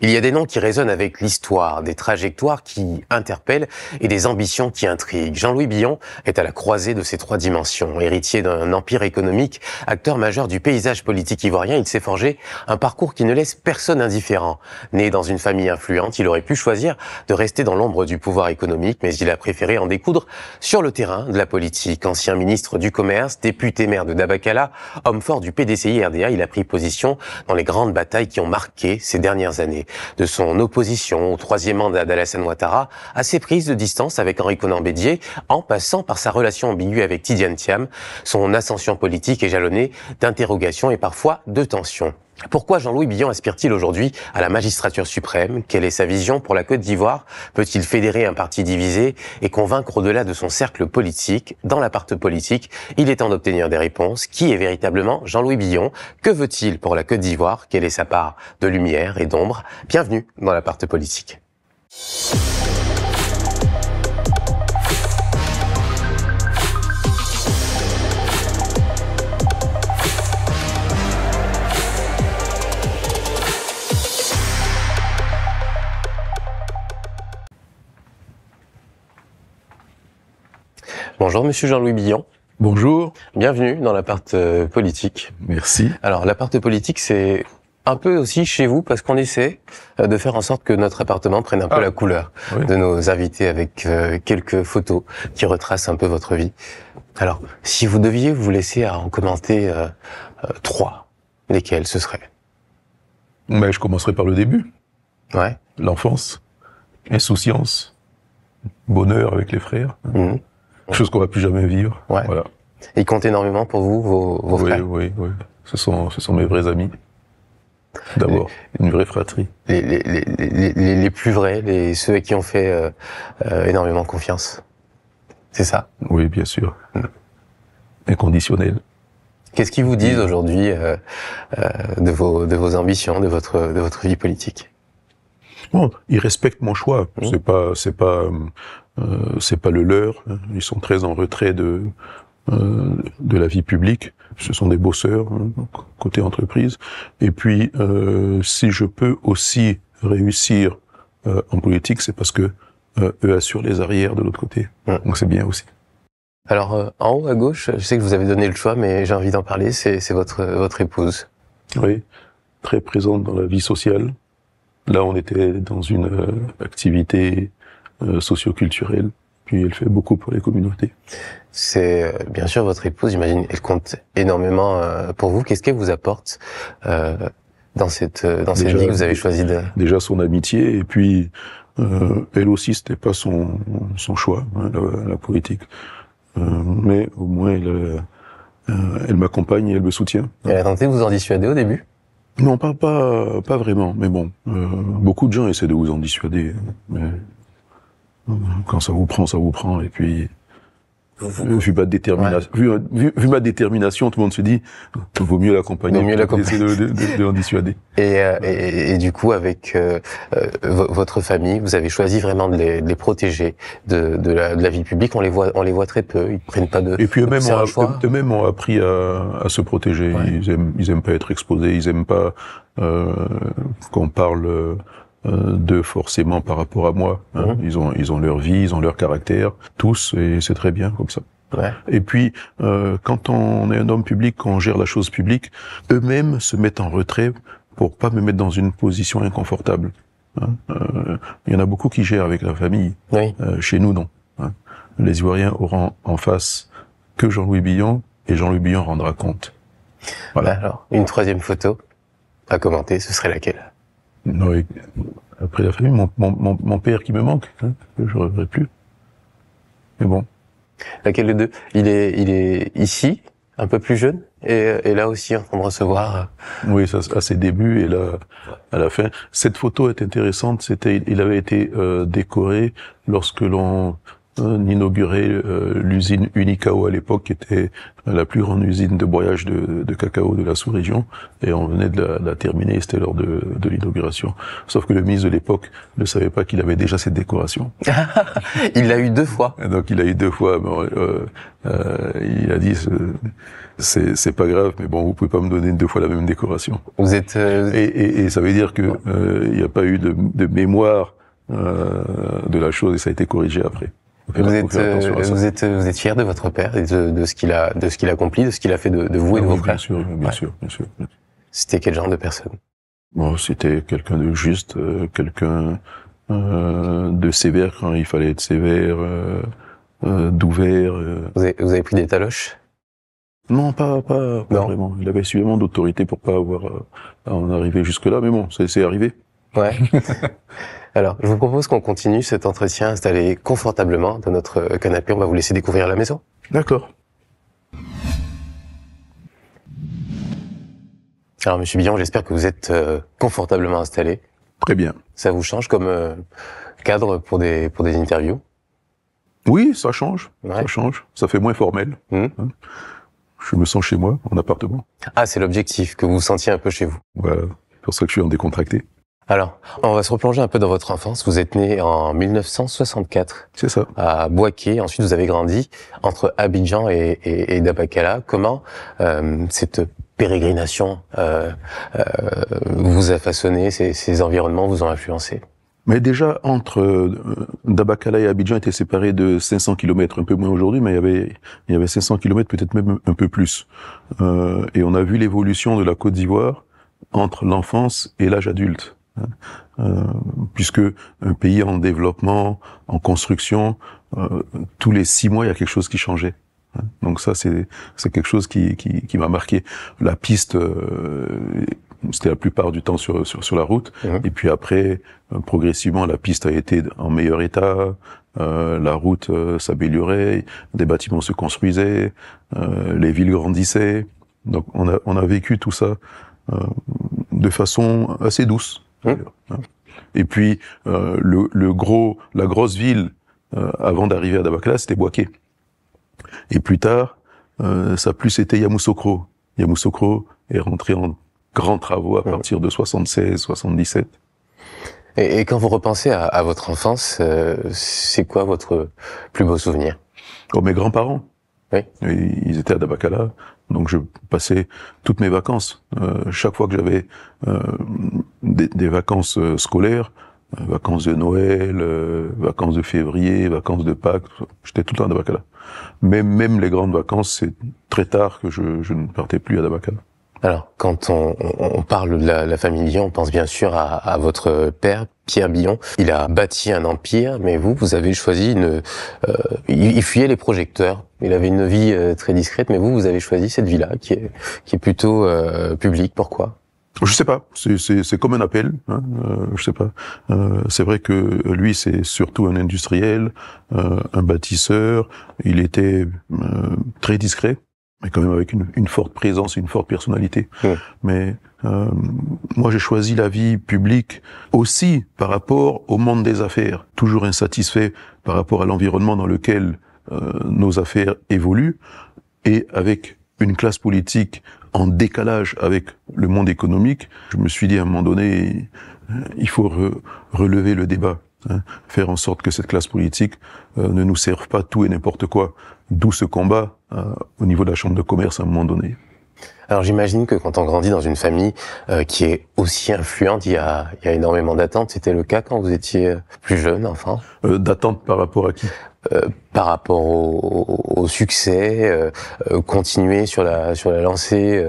Il y a des noms qui résonnent avec l'histoire, des trajectoires qui interpellent et des ambitions qui intriguent. Jean-Louis Billon est à la croisée de ces trois dimensions. Héritier d'un empire économique, acteur majeur du paysage politique ivoirien, il s'est forgé un parcours qui ne laisse personne indifférent. Né dans une famille influente, il aurait pu choisir de rester dans l'ombre du pouvoir économique, mais il a préféré en découdre sur le terrain de la politique. Ancien ministre du Commerce, député maire de Dabakala, homme fort du PDCI-RDA, il a pris position dans les grandes batailles qui ont marqué ces dernières années. De son opposition au troisième mandat d'Alassane Ouattara à ses prises de distance avec Henri Konan Bédié, en passant par sa relation ambiguë avec Tidiane Thiam, son ascension politique est jalonnée d'interrogations et parfois de tensions. Pourquoi Jean-Louis Billon aspire-t-il aujourd'hui à la magistrature suprême? Quelle est sa vision pour la Côte d'Ivoire? Peut-il fédérer un parti divisé et convaincre au-delà de son cercle politique? Dans l'appart politique, il est temps d'obtenir des réponses. Qui est véritablement Jean-Louis Billon? Que veut-il pour la Côte d'Ivoire? Quelle est sa part de lumière et d'ombre? Bienvenue dans l'appart politique. Bonjour Monsieur Jean-Louis Billon. Bonjour. Bienvenue dans l'appart politique. Merci. Alors l'appart politique, c'est un peu aussi chez vous parce qu'on essaie de faire en sorte que notre appartement prenne un peu la couleur de nos invités avec quelques photos qui retracent un peu votre vie. Alors, si vous deviez vous laisser à en commenter trois, lesquels ce serait? Mais je commencerai par le début. Ouais. L'enfance, insouciance, bonheur avec les frères. Chose qu'on va plus jamais vivre. Ouais. Voilà. Ils comptent énormément pour vous, vos frères? Oui. Ce sont mes vrais amis. D'abord, une vraie fratrie. Les plus vrais, ceux à qui on fait énormément confiance. C'est ça? Oui, bien sûr. Inconditionnel. Qu'est-ce qu'ils vous disent aujourd'hui de vos ambitions, de votre vie politique? Bon, ils respectent mon choix. C'est pas le leur. Ils sont très en retrait de la vie publique. Ce sont des bosseurs, côté entreprise. Et puis, si je peux aussi réussir en politique, c'est parce que eux assurent les arrières de l'autre côté. Donc c'est bien aussi. Alors, en haut à gauche, je sais que vous avez donné le choix, mais j'ai envie d'en parler, c'est votre épouse. Oui, très présente dans la vie sociale. Là, on était dans une activité socio-culturelle, puis elle fait beaucoup pour les communautés. C'est bien sûr votre épouse, j'imagine, elle compte énormément pour vous. Qu'est-ce qu'elle vous apporte dans cette vie que vous avez choisi de... Déjà son amitié, et puis elle aussi, c'était pas son choix, la politique. Mais au moins, elle m'accompagne et elle me soutient. Elle a tenté de vous en dissuader au début? Non, pas vraiment, mais bon, beaucoup de gens essaient de vous en dissuader, mais quand ça vous prend, et puis vu ma détermination, tout le monde se dit vaut mieux l'accompagner, essayer de l'en dissuader. Et du coup, avec votre famille, vous avez choisi vraiment de les protéger de la vie publique. On les voit très peu, ils prennent pas de... Et puis eux-mêmes ont appris à se protéger. Ouais. Ils aiment pas être exposés, ils aiment pas qu'on parle d'eux forcément par rapport à moi. Ils ont leur vie, ils ont leur caractère, tous, et c'est très bien comme ça. Ouais. Et puis, quand on est un homme public, quand on gère la chose publique, eux-mêmes se mettent en retrait pour pas me mettre dans une position inconfortable. Il y en a beaucoup qui gèrent avec la famille. Oui. Chez nous, non. Les Ivoiriens auront en face que Jean-Louis Billon, et Jean-Louis Billon rendra compte. Voilà. Alors, une troisième photo à commenter, ce serait laquelle? Non, après la famille, mon père qui me manque, que je reverrai plus. Mais bon. Laquelle des deux? Il est ici, un peu plus jeune, et là aussi en train de recevoir. Oui, ça, à ses débuts et là, à la fin. Cette photo est intéressante. Il avait été décoré lorsque l'on d'inaugurer l'usine Unicao à l'époque, qui était la plus grande usine de broyage de cacao de la sous-région, et on venait de la terminer, c'était lors de l'inauguration. Sauf que le ministre de l'époque ne savait pas qu'il avait déjà cette décoration. Il l'a eu 2 fois. Et donc il a eu 2 fois. Bon, il a dit c'est pas grave, mais bon, vous pouvez pas me donner 2 fois la même décoration. Vous êtes et ça veut dire que il n'y a pas eu de mémoire de la chose, et ça a été corrigé après. Vous êtes fier de votre père et de ce qu'il a accompli, de ce qu'il a fait de vous et de vos frères. Bien sûr. C'était quel genre de personne? Bon, c'était quelqu'un de juste, quelqu'un de sévère quand il fallait être sévère, d'ouvert. Vous avez pris des taloches? Non, pas vraiment. Il avait suffisamment d'autorité pour pas avoir à en arriver jusque là, mais bon, c'est arrivé. Ouais. Alors, je vous propose qu'on continue cet entretien installé confortablement dans notre canapé. On va vous laisser découvrir la maison. D'accord. Alors, Monsieur Billon, j'espère que vous êtes confortablement installé. Très bien. Ça vous change comme cadre pour des interviews? Oui, ça change. Ouais. Ça change. Ça fait moins formel. Je me sens chez moi, en appartement. Ah, c'est l'objectif, que vous vous sentiez un peu chez vous. Voilà. C'est pour ça que je suis en décontracté. Alors, on va se replonger un peu dans votre enfance. Vous êtes né en 1964. C'est ça. À Bouaké. Ensuite, vous avez grandi entre Abidjan et Dabakala. Comment cette pérégrination vous a façonné, ces environnements vous ont influencé? Mais déjà, entre Dabakala et Abidjan étaient séparés de 500 km, un peu moins aujourd'hui, mais il y avait 500 km, peut-être même un peu plus. Et on a vu l'évolution de la Côte d'Ivoire entre l'enfance et l'âge adulte. Puisque un pays en développement, en construction, tous les 6 mois, il y a quelque chose qui changeait. Donc ça, c'est quelque chose qui m'a marqué. La piste, c'était la plupart du temps sur la route. Et puis après, progressivement, la piste a été en meilleur état. La route s'améliorait, des bâtiments se construisaient, les villes grandissaient. Donc on a vécu tout ça de façon assez douce. Et puis la grosse ville avant d'arriver à Dabakala, c'était Bouaké. Et plus tard, ça a plus été Yamoussoukro. Yamoussoukro est rentré en grands travaux à partir de 76, 77. Et quand vous repensez à votre enfance, c'est quoi votre plus beau souvenir? Oh, mes grands-parents. Oui. Ils étaient à Dabakala, donc je passais toutes mes vacances. Chaque fois que j'avais des vacances scolaires, vacances de Noël, vacances de février, vacances de Pâques, j'étais tout le temps à Dabakala. Même les grandes vacances, c'est très tard que je ne partais plus à Dabakala. Alors, quand on parle de la famille Billon, on pense bien sûr à votre père, Pierre Billon. Il a bâti un empire, mais vous avez choisi il fuyait les projecteurs. Il avait une vie très discrète, mais vous avez choisi cette vie-là, qui est plutôt publique. Pourquoi? Je sais pas. C'est comme un appel. Je sais pas. C'est vrai que lui, c'est surtout un industriel, un bâtisseur. Il était très discret, mais quand même avec une forte présence, une forte personnalité. Mais moi, j'ai choisi la vie publique aussi par rapport au monde des affaires. Toujours insatisfait par rapport à l'environnement dans lequel nos affaires évoluent, et avec une classe politique en décalage avec le monde économique. Je me suis dit à un moment donné, il faut relever le débat. Faire en sorte que cette classe politique ne nous serve pas tout et n'importe quoi. D'où ce combat au niveau de la Chambre de commerce à un moment donné. Alors j'imagine que quand on grandit dans une famille qui est aussi influente, il y a énormément d'attentes. C'était le cas quand vous étiez plus jeune, enfant? D'attentes par rapport à qui? Par rapport au succès, continuer sur la lancée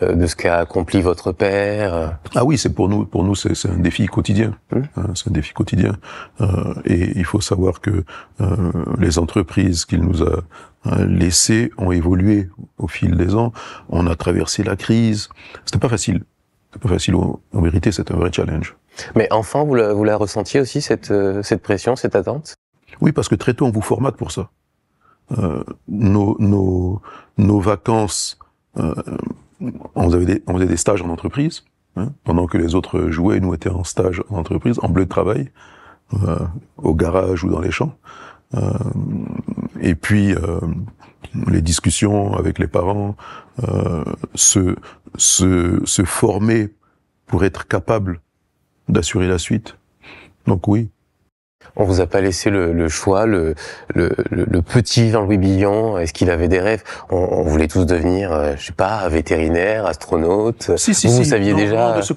de ce qu'a accompli votre père. Ah oui, pour nous c'est un défi quotidien. C'est un défi quotidien. Et il faut savoir que les entreprises qu'il nous a laissées ont évolué au fil des ans. On a traversé la crise. C'était pas facile. C'était pas facile. En vérité, c'est un vrai challenge. Mais enfant, vous la ressentiez aussi, cette pression, cette attente? Oui, parce que très tôt, on vous formate pour ça. Nos vacances, on faisait des stages en entreprise, pendant que les autres jouaient, nous étions en stage en entreprise, en bleu de travail, au garage ou dans les champs. Et puis les discussions avec les parents, se former pour être capable d'assurer la suite. Donc oui. On vous a pas laissé le choix, le petit Jean-Louis Billon, est-ce qu'il avait des rêves? On voulait tous devenir, je sais pas, vétérinaire, astronaute. Vous saviez non, déjà. Non, de ce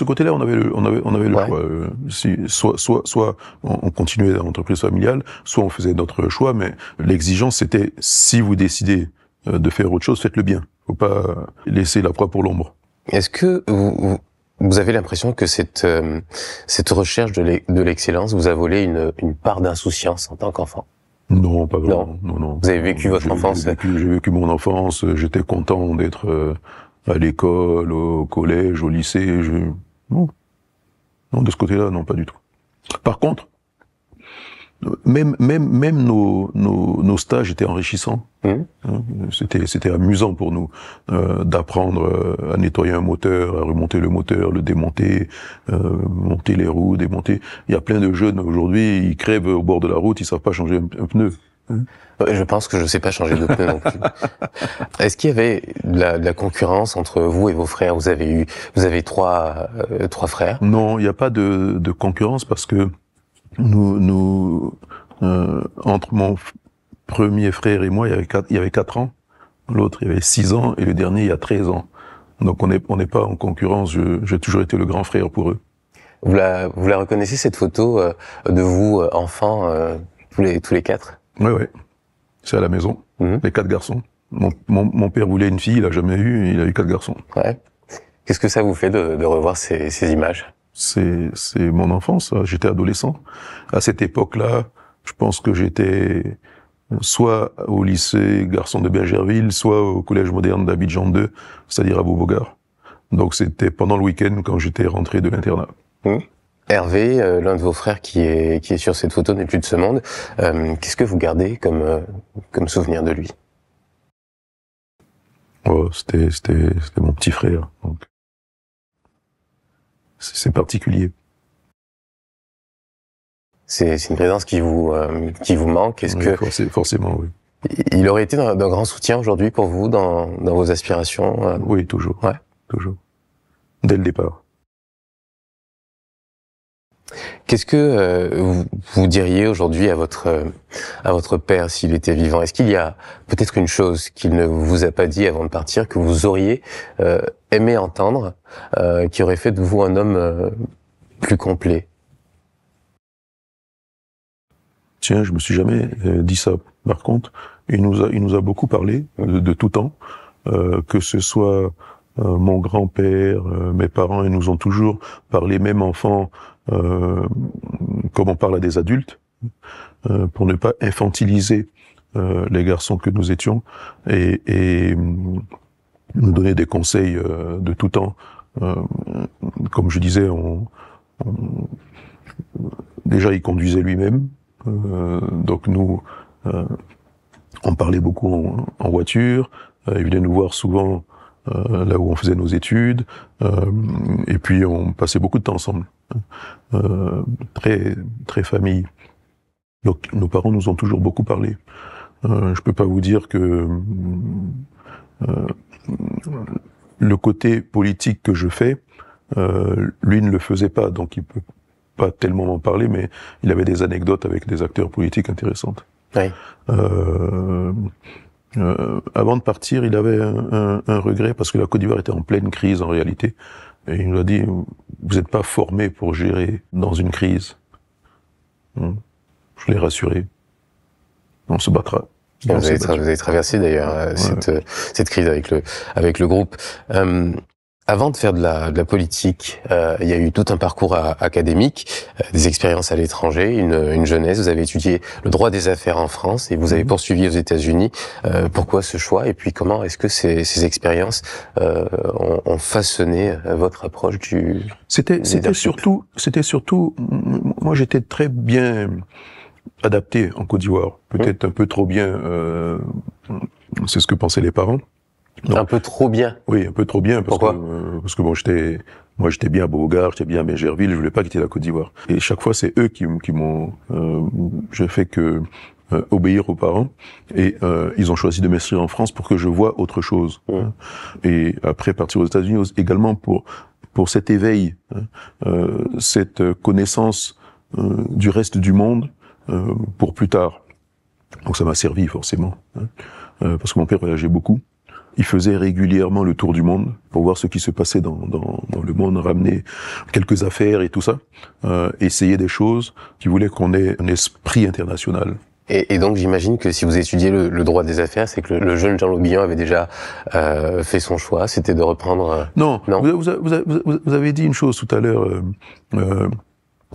côté-là, on avait le Ouais. choix. Soit on continuait dans l'entreprise familiale, soit on faisait notre choix. Mais l'exigence, c'était si vous décidez de faire autre chose, faites-le bien. Faut pas laisser la proie pour l'ombre. Est-ce que vous avez l'impression que cette recherche de l'excellence vous a volé une part d'insouciance en tant qu'enfant? Non, pas vraiment. Non. Vous avez vécu votre enfance? J'ai vécu mon enfance. J'étais content d'être à l'école, au collège, au lycée. Non, de ce côté-là, non, pas du tout. Par contre, même nos stages étaient enrichissants. C'était amusant pour nous d'apprendre à nettoyer un moteur, à remonter le moteur, le démonter, monter les roues, démonter. Il y a plein de jeunes aujourd'hui, ils crèvent au bord de la route, ils savent pas changer un pneu. Je pense que je sais pas changer de pneu non plus. Est-ce qu'il y avait de la concurrence entre vous et vos frères? Vous avez trois frères? Non, il n'y a pas de concurrence parce que entre mon premier frère et moi, il y avait 4 ans. L'autre, il y avait 6 ans. Et le dernier, il y a 13 ans. Donc, on n'est pas en concurrence. J'ai toujours été le grand frère pour eux. Vous la reconnaissez, cette photo de vous, enfants, tous les 4? Ouais. C'est à la maison. Les 4 garçons. Mon père voulait une fille, il a jamais eu, il a eu 4 garçons. Ouais. Qu'est-ce que ça vous fait de revoir ces images? C'est mon enfance. J'étais adolescent. À cette époque-là, je pense que j'étais soit au lycée Garçon de Bergerville, soit au collège moderne d'Abidjan 2, c'est-à-dire à Beaubogard. Donc c'était pendant le week-end quand j'étais rentré de l'internat. Hervé, l'un de vos frères qui est sur cette photo n'est plus de ce monde. Qu'est-ce que vous gardez comme souvenir de lui? Oh, c'était mon petit frère. Donc c'est particulier. C'est une présence qui vous manque. Est-ce que forcément, oui. Il aurait été d'un grand soutien aujourd'hui pour vous dans vos aspirations? Oui, toujours. Ouais. Toujours. Dès le départ. Qu'est-ce que vous diriez aujourd'hui à votre père s'il était vivant? Est-ce qu'il y a peut-être une chose qu'il ne vous a pas dit avant de partir que vous auriez aimé entendre, qui aurait fait de vous un homme plus complet? Tiens, je me suis jamais dit ça. Par contre, il nous a beaucoup parlé de tout temps, que ce soit mon grand-père, mes parents, ils nous ont toujours parlé, même enfants, comme on parle à des adultes, pour ne pas infantiliser les garçons que nous étions, et nous donner des conseils de tout temps. Comme je disais, déjà il conduisait lui-même, donc nous, on parlait beaucoup en voiture, il venait nous voir souvent là où on faisait nos études, et puis on passait beaucoup de temps ensemble, très famille. Donc nos parents nous ont toujours beaucoup parlé. Je peux pas vous dire que le côté politique que je fais, lui ne le faisait pas, donc il peut pas tellement m'en parler, mais il avait des anecdotes avec des acteurs politiques intéressantes. Oui. Avant de partir, il avait un regret parce que la Côte d'Ivoire était en pleine crise en réalité. Et il nous a dit, vous n'êtes pas formé pour gérer dans une crise. Je l'ai rassuré. On se battra. Vous avez traversé d'ailleurs cette crise avec le groupe. Avant de faire de la politique, il y a eu tout un parcours académique, des expériences à l'étranger, une jeunesse. Vous avez étudié le droit des affaires en France et vous avez poursuivi aux États-Unis. Pourquoi ce choix? Et puis comment est-ce que ces expériences ont façonné votre approche du C'était surtout, moi j'étais très bien adapté en Côte d'Ivoire, peut-être un peu trop bien. C'est ce que pensaient les parents. Donc, un peu trop bien. Oui, un peu trop bien. Pourquoi? Parce que bon, j'étais bien à Beauregard, j'étais bien à Bergerville, je voulais pas quitter la Côte d'Ivoire. Et chaque fois, c'est eux qui m'ont, je fais que obéir aux parents, et ils ont choisi de m'inscrire en France pour que je voie autre chose. Et après partir aux États-Unis également pour cet éveil, cette connaissance du reste du monde pour plus tard. Donc ça m'a servi forcément, parce que mon père voyageait beaucoup. Il faisait régulièrement le tour du monde pour voir ce qui se passait dans le monde, ramener quelques affaires et tout ça, essayer des choses qui voulaient qu'on ait un esprit international. Et donc j'imagine que si vous étudiez le droit des affaires, c'est que le jeune Jean-Louis Billon avait déjà fait son choix, c'était de reprendre... Non. Vous avez dit une chose tout à l'heure.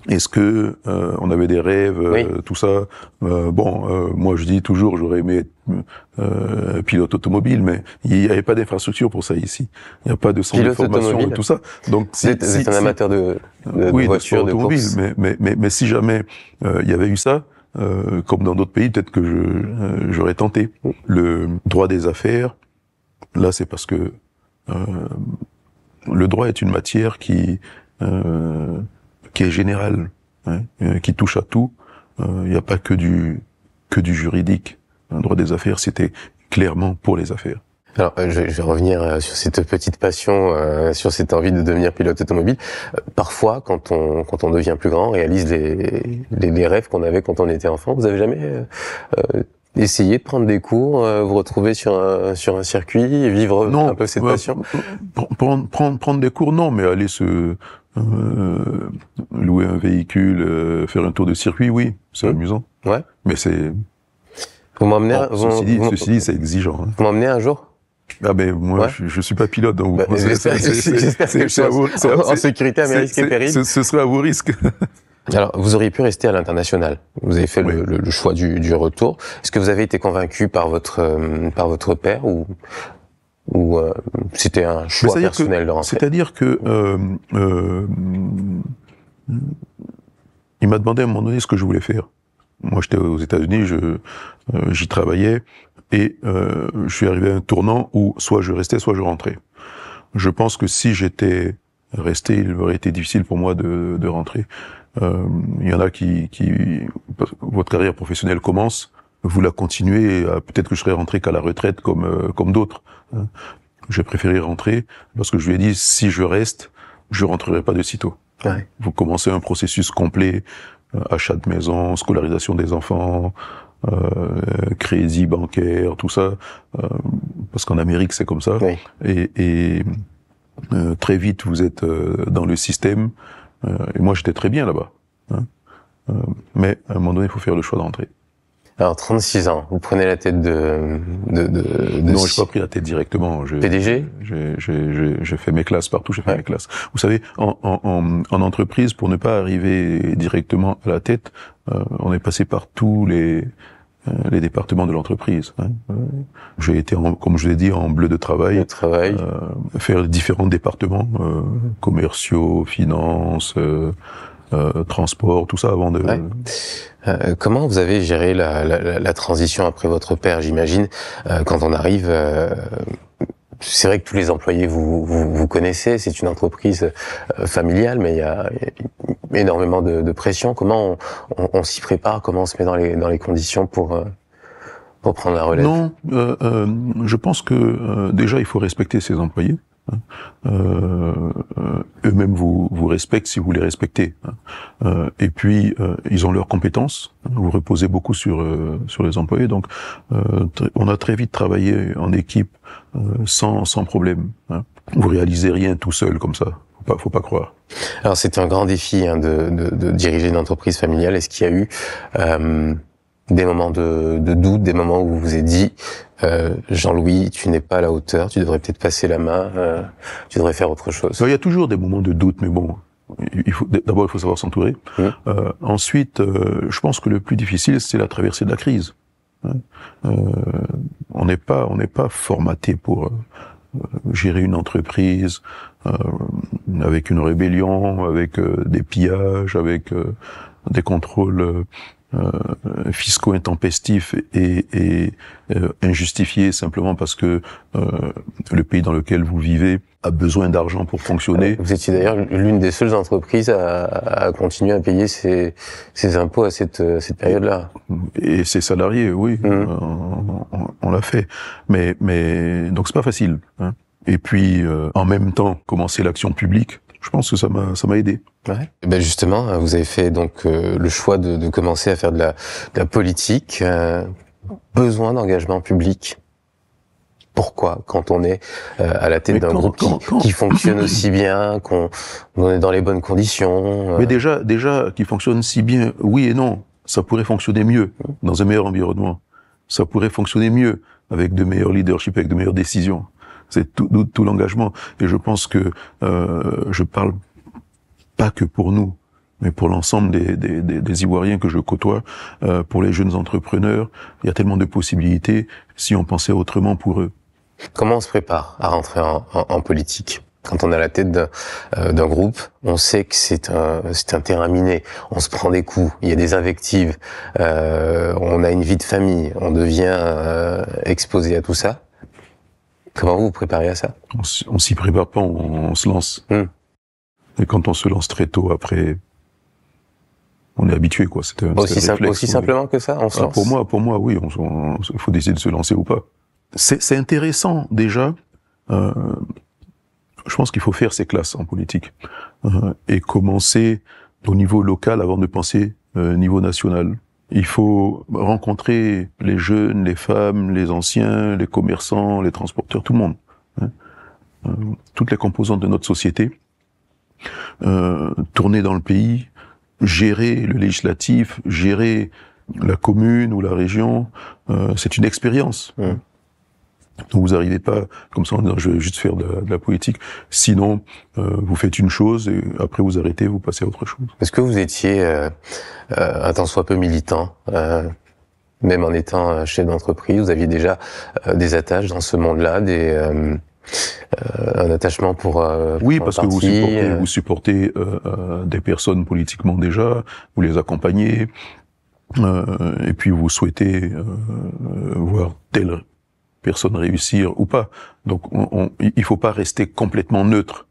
Est-ce que on avait des rêves, oui. Tout ça. Moi je dis toujours, j'aurais aimé être pilote automobile, mais il n'y avait pas d'infrastructure pour ça ici. Il n'y a pas de centre de formation et tout ça. Donc c'est un amateur de voitures, de course. Mais si jamais il y avait eu ça, comme dans d'autres pays, peut-être que j'aurais tenté. Le droit des affaires, là c'est parce que le droit est une matière qui est générale, qui touche à tout. Il n'y a pas que du juridique. Le droit des affaires, c'était clairement pour les affaires. Alors, je vais revenir sur cette petite passion, sur cette envie de devenir pilote automobile. Parfois, quand on devient plus grand, on réalise les rêves qu'on avait quand on était enfant. Vous avez jamais essayé de prendre des cours, vous retrouver sur un circuit, et vivre un peu cette passion? Prendre des cours, non, mais aller louer un véhicule, faire un tour de circuit, oui, c'est amusant. Ouais. Mais c'est... Vous m'emmenez... Ceci dit, c'est exigeant. Hein. Vous m'emmenez un jour? Ah ben moi, je suis pas pilote, donc j'espère que en sécurité à mes risques et périls. Ce serait à vos risques. Alors, vous auriez pu rester à l'international. Vous avez fait le choix du retour. Est-ce que vous avez été convaincu par votre père ou c'était un choix personnel de rentrer? C'est-à-dire que il m'a demandé à un moment donné ce que je voulais faire. Moi, j'étais aux États-Unis, j'y travaillais, et je suis arrivé à un tournant où soit je restais, soit je rentrais. Je pense que si j'étais resté, il aurait été difficile pour moi de rentrer. Il y en a qui votre carrière professionnelle commence, vous la continuez, et peut-être que je serais rentré qu'à la retraite comme d'autres. J'ai préféré rentrer parce que je lui ai dit, si je reste, je rentrerai pas de sitôt. Ouais. Vous commencez un processus complet, achat de maison, scolarisation des enfants, crédit bancaire, tout ça, parce qu'en Amérique c'est comme ça. Oui. Et très vite vous êtes dans le système. Et moi j'étais très bien là-bas. Mais à un moment donné il faut faire le choix de rentrer. Alors 36 ans, vous prenez la tête de non, j'ai pas pris la tête directement. PDG. J'ai fait mes classes partout, j'ai fait mes classes. Vous savez, en entreprise, pour ne pas arriver directement à la tête, on est passé par tous les départements de l'entreprise. J'ai été, comme je l'ai dit, en bleu de travail. Faire les différents départements commerciaux, finances, transport, tout ça avant de... Ouais. Comment vous avez géré la transition après votre père, j'imagine, quand on arrive... c'est vrai que tous les employés vous connaissez, c'est une entreprise familiale, mais il y a énormément de pression. Comment on s'y prépare? Comment on se met dans les conditions pour prendre la relève? Non, je pense que déjà il faut respecter ses employés. Eux-mêmes vous respectent si vous les respectez. Et puis ils ont leurs compétences. Vous reposez beaucoup sur les employés. Donc on a très vite travaillé en équipe sans problème. Vous réalisez rien tout seul comme ça. Faut pas croire. Alors c'est un grand défi de diriger une entreprise familiale. Est-ce qu'il y a eu des moments de doute, des moments où vous vous êtes dit Jean-Louis, tu n'es pas à la hauteur, tu devrais peut-être passer la main, tu devrais faire autre chose? Il y a toujours des moments de doute, mais bon, d'abord il faut savoir s'entourer. Ensuite, je pense que le plus difficile, c'est la traversée de la crise. On n'est pas formaté pour gérer une entreprise avec une rébellion, avec des pillages, avec des contrôles fiscaux intempestifs et injustifiés simplement parce que le pays dans lequel vous vivez a besoin d'argent pour fonctionner. Vous étiez d'ailleurs l'une des seules entreprises à continuer à payer ses impôts à cette période-là. Et ses salariés, oui, on l'a fait. Mais donc c'est pas facile. Hein. Et puis en même temps, commencer l'action publique, je pense que ça m'a aidé. Ouais. Et ben justement, vous avez fait donc le choix de commencer à faire de la politique. Besoin d'engagement public. Pourquoi, quand on est à la tête d'un groupe qui fonctionne aussi bien, qu'on est dans les bonnes conditions Mais déjà, qui fonctionne si bien, oui et non. Ça pourrait fonctionner mieux, dans un meilleur environnement. Ça pourrait fonctionner mieux, avec de meilleurs leadership, avec de meilleures décisions. C'est tout l'engagement. Et je pense que je parle pas que pour nous, mais pour l'ensemble des Ivoiriens que je côtoie, pour les jeunes entrepreneurs, il y a tellement de possibilités si on pensait autrement pour eux. Comment on se prépare à rentrer en politique? Quand on est à la tête d'un groupe, on sait que c'est un terrain miné. On se prend des coups, il y a des invectives, on a une vie de famille, on devient exposé à tout ça. Comment vous vous préparez à ça? On s'y prépare pas, on se lance. Et quand on se lance très tôt, après, on est habitué, quoi. C'est aussi simplement que ça, on se lance. Pour moi, oui. Il faut décider de se lancer ou pas. C'est intéressant déjà. Je pense qu'il faut faire ses classes en politique et commencer au niveau local avant de penser niveau national. Il faut rencontrer les jeunes, les femmes, les anciens, les commerçants, les transporteurs, tout le monde. Toutes les composantes de notre société. Tourner dans le pays, gérer le législatif, gérer la commune ou la région, c'est une expérience. Donc vous n'arrivez pas comme ça en disant je vais juste faire de la politique. Sinon, vous faites une chose et après vous arrêtez, vous passez à autre chose. Est-ce que vous étiez un tant soit peu militant, même en étant chef d'entreprise, vous aviez déjà des attaches dans ce monde-là, un attachement pour oui, pour parce que vous supportez des personnes politiquement déjà, vous les accompagnez, et puis vous souhaitez voir telle personne réussir ou pas. Donc il faut pas rester complètement neutre,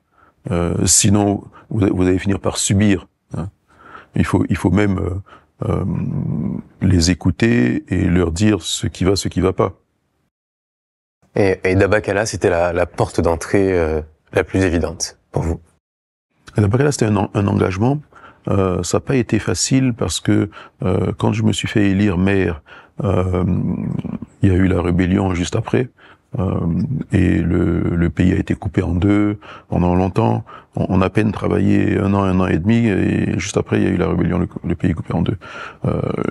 sinon vous allez finir par subir. Hein. Il faut même les écouter et leur dire ce qui va pas. Et Dabakala, c'était la porte d'entrée la plus évidente pour vous? Dabakala, c'était un engagement. Ça n'a pas été facile parce que quand je me suis fait élire maire, il y a eu la rébellion juste après. Et le pays a été coupé en deux pendant longtemps. On a à peine travaillé un an et demi, et juste après il y a eu la rébellion, le pays coupé en deux.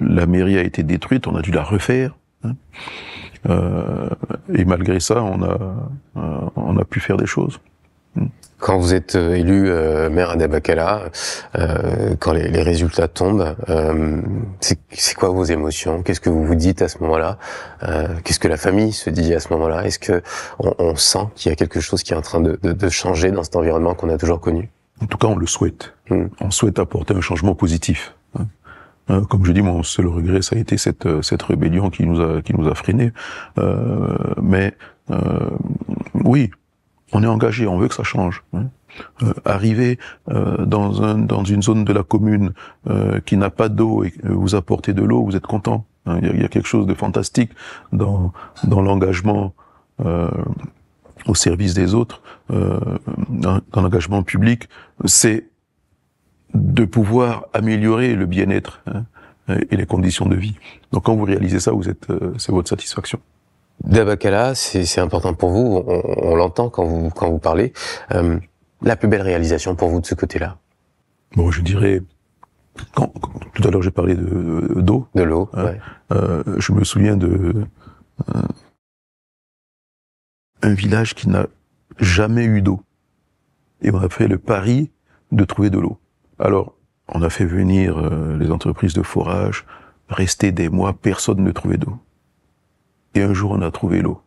La mairie a été détruite, on a dû la refaire. Hein. Et malgré ça, on a pu faire des choses. Quand vous êtes élu maire à Dabakala, quand les résultats tombent, c'est quoi vos émotions? Qu'est-ce que vous vous dites à ce moment-là? Qu'est-ce que la famille se dit à ce moment-là? Est-ce que on sent qu'il y a quelque chose qui est en train de changer dans cet environnement qu'on a toujours connu? En tout cas, on le souhaite. On souhaite apporter un changement positif. Comme je dis, mon seul regret, ça a été cette rébellion qui nous a freinés. Mais oui, on est engagé, on veut que ça change. Arriver dans une zone de la commune qui n'a pas d'eau et vous apporter de l'eau, vous êtes content. Il y a quelque chose de fantastique dans l'engagement au service des autres, dans l'engagement public. C'est de pouvoir améliorer le bien-être et les conditions de vie. Donc quand vous réalisez ça, c'est votre satisfaction. Dabakala, c'est important pour vous, on l'entend quand vous parlez. La plus belle réalisation pour vous de ce côté-là? Bon, je dirais, tout à l'heure j'ai parlé d'eau. De l'eau, ouais. Je me souviens un village qui n'a jamais eu d'eau. Et on a fait le pari de trouver de l'eau. Alors, on a fait venir les entreprises de forage, rester des mois, personne ne trouvait d'eau. Et un jour, on a trouvé l'eau.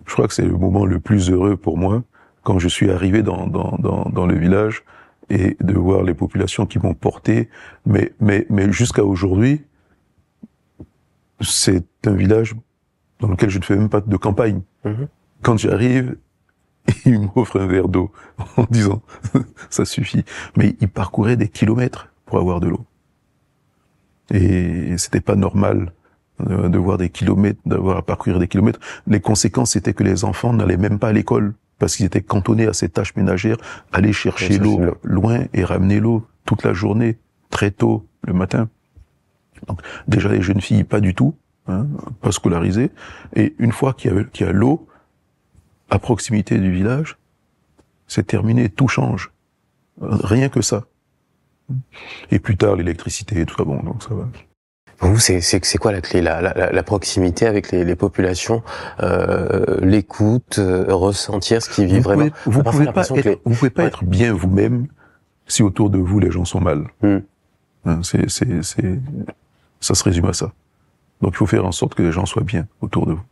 Je crois que c'est le moment le plus heureux pour moi, quand je suis arrivé dans le village et de voir les populations qui m'ont porté, mais jusqu'à aujourd'hui, c'est un village dans lequel je ne fais même pas de campagne. Quand j'arrive, il m'offre un verre d'eau en disant ça suffit. Mais il parcourait des kilomètres pour avoir de l'eau. Et c'était pas normal de voir des kilomètres, d'avoir à parcourir des kilomètres. Les conséquences, c'était que les enfants n'allaient même pas à l'école parce qu'ils étaient cantonnés à ces tâches ménagères, aller chercher l'eau loin et ramener l'eau toute la journée, très tôt le matin. Donc, déjà les jeunes filles, pas du tout, hein, pas scolarisées. Et une fois qu'il y a l'eau à proximité du village, c'est terminé, tout change. Rien que ça. Et plus tard, l'électricité et tout ça, bon, donc ça va. Pour vous, c'est quoi la clé, la proximité avec les populations, l'écoute, ressentir ce qu'ils vivent vraiment. Vous pouvez pas être bien vous-même si autour de vous les gens sont mal. Hein, ça se résume à ça. Donc il faut faire en sorte que les gens soient bien autour de vous.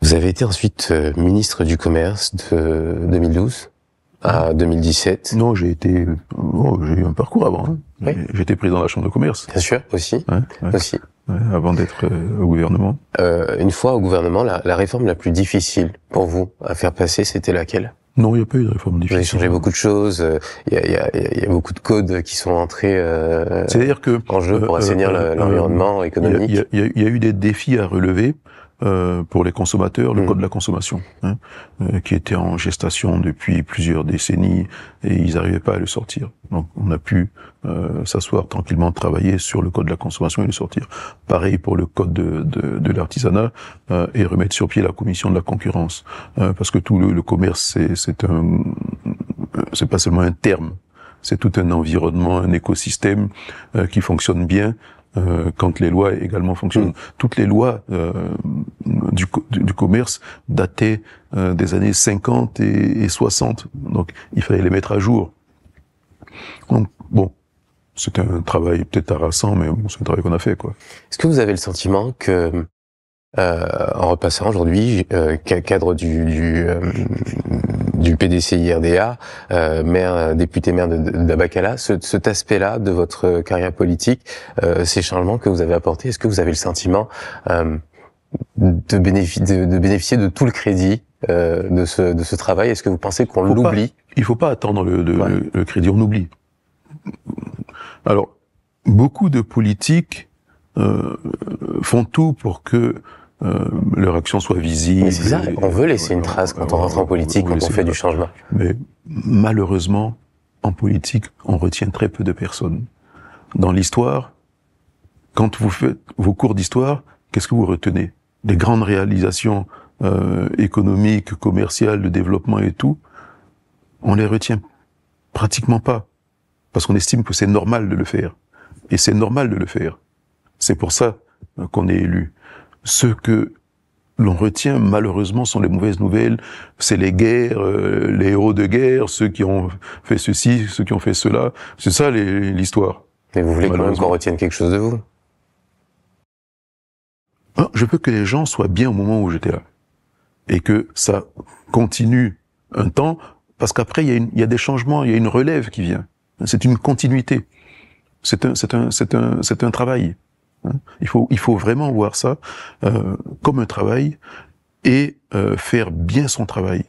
Vous avez été ensuite ministre du Commerce de 2012 à 2017. Non, j'ai eu un parcours avant. Hein. Oui. J'étais président de la Chambre de commerce. Bien sûr, aussi. Aussi. Avant d'être au gouvernement. Une fois au gouvernement, la réforme la plus difficile pour vous à faire passer, c'était laquelle? Non, il n'y a pas eu de réforme difficile. Vous avez changé beaucoup de choses. Il y a beaucoup de codes qui sont entrés c'est-à-dire que, en jeu pour assainir l'environnement économique. Il y a eu des défis à relever. Pour les consommateurs, le code de la consommation, hein, qui était en gestation depuis plusieurs décennies et ils n'arrivaient pas à le sortir. Donc on a pu s'asseoir tranquillement, travailler sur le code de la consommation et le sortir. Pareil pour le code de l'artisanat et remettre sur pied la commission de la concurrence, parce que tout le commerce c'est pas seulement un terme, c'est tout un environnement, un écosystème qui fonctionne bien. Quand les lois également fonctionnent. Toutes les lois du commerce dataient des années 50 et 60, donc il fallait les mettre à jour. Donc bon, c'était un travail peut-être harassant, mais bon, c'est un travail qu'on a fait, quoi. Est-ce que vous avez le sentiment que en repassant aujourd'hui, cadre du PDCI-RDA, député maire d'Abakala, cet aspect-là de votre carrière politique, ces changements que vous avez apportés, est-ce que vous avez le sentiment de bénéficier de tout le crédit de ce travail? Est-ce que vous pensez qu'on l'oublie? Il faut pas attendre le crédit, on oublie. Alors, beaucoup de politiques font tout pour que leur action soit visible. Mais c'est ça, on veut laisser une trace quand on rentre en politique, quand on fait du changement. Mais malheureusement, en politique, on retient très peu de personnes. Dans l'histoire, quand vous faites vos cours d'histoire, qu'est-ce que vous retenez? Les grandes réalisations économiques, commerciales, de développement et tout, on les retient pratiquement pas. Parce qu'on estime que c'est normal de le faire. Et c'est normal de le faire. C'est pour ça qu'on est élu. Ce que l'on retient, malheureusement, sont les mauvaises nouvelles. C'est les guerres, les héros de guerre, ceux qui ont fait ceci, ceux qui ont fait cela. C'est ça l'histoire. Mais vous voulez quand même qu'on retienne quelque chose de vous? Je veux que les gens soient bien au moment où j'étais là. Et que ça continue un temps, parce qu'après, il y a des changements, il y a une relève qui vient. C'est une continuité. C'est un travail. Il faut vraiment voir ça comme un travail et faire bien son travail.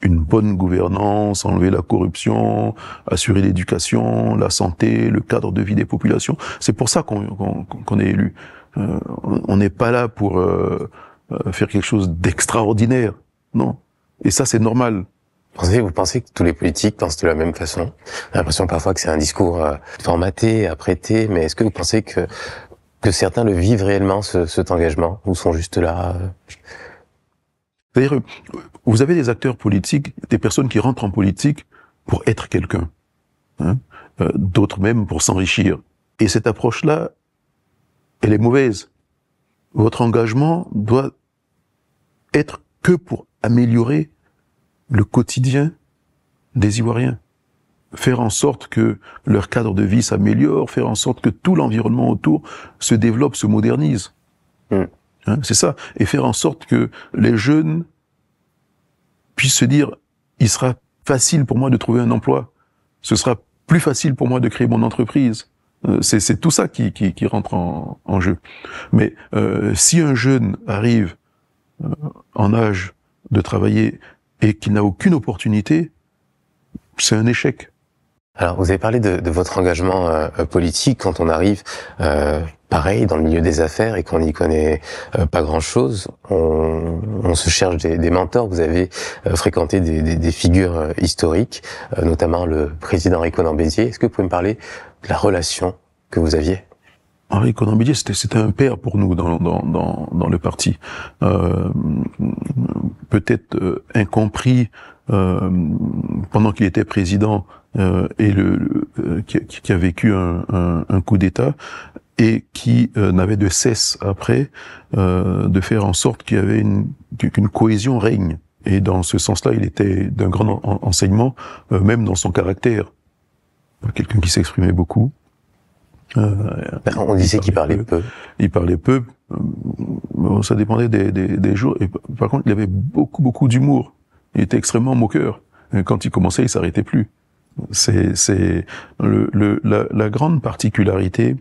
Une bonne gouvernance, enlever la corruption, assurer l'éducation, la santé, le cadre de vie des populations. C'est pour ça qu'on est élu. On n'est pas là pour faire quelque chose d'extraordinaire, non. Et ça, c'est normal. Vous pensez que tous les politiques pensent de la même façon? J'ai l'impression parfois que c'est un discours formaté, apprêté, mais est-ce que vous pensez que certains le vivent réellement, cet engagement, ou sont juste là C'est-à-dire, vous avez des acteurs politiques, des personnes qui rentrent en politique pour être quelqu'un, hein, d'autres même pour s'enrichir. Et cette approche-là, elle est mauvaise. Votre engagement doit être que pour améliorer le quotidien des Ivoiriens. Faire en sorte que leur cadre de vie s'améliore, faire en sorte que tout l'environnement autour se développe, se modernise. Hein, c'est ça. Et faire en sorte que les jeunes puissent se dire, il sera facile pour moi de trouver un emploi. ce sera plus facile pour moi de créer mon entreprise. C'est tout ça qui rentre en jeu. Mais si un jeune arrive en âge de travailler et qu'il n'a aucune opportunité, c'est un échec. Alors, vous avez parlé de votre engagement politique quand on arrive, pareil, dans le milieu des affaires et qu'on n'y connaît pas grand-chose. On se cherche des mentors. Vous avez fréquenté des figures historiques, notamment le président Henri Konan Bédier. Est-ce que vous pouvez me parler de la relation que vous aviez? Henri Konan Bédier, c'était un père pour nous dans le parti. Peut-être incompris pendant qu'il était président et qui a vécu un coup d'État et qui n'avait de cesse après de faire en sorte qu'il y avait qu'une cohésion règne. Et dans ce sens-là, il était d'un grand enseignement, même dans son caractère. Quelqu'un qui s'exprimait beaucoup. On disait qu'il parlait peu. Il parlait peu. Ça dépendait des jours. Et par contre, il avait beaucoup d'humour. Il était extrêmement moqueur. Et quand il commençait, il s'arrêtait plus. C'est la grande particularité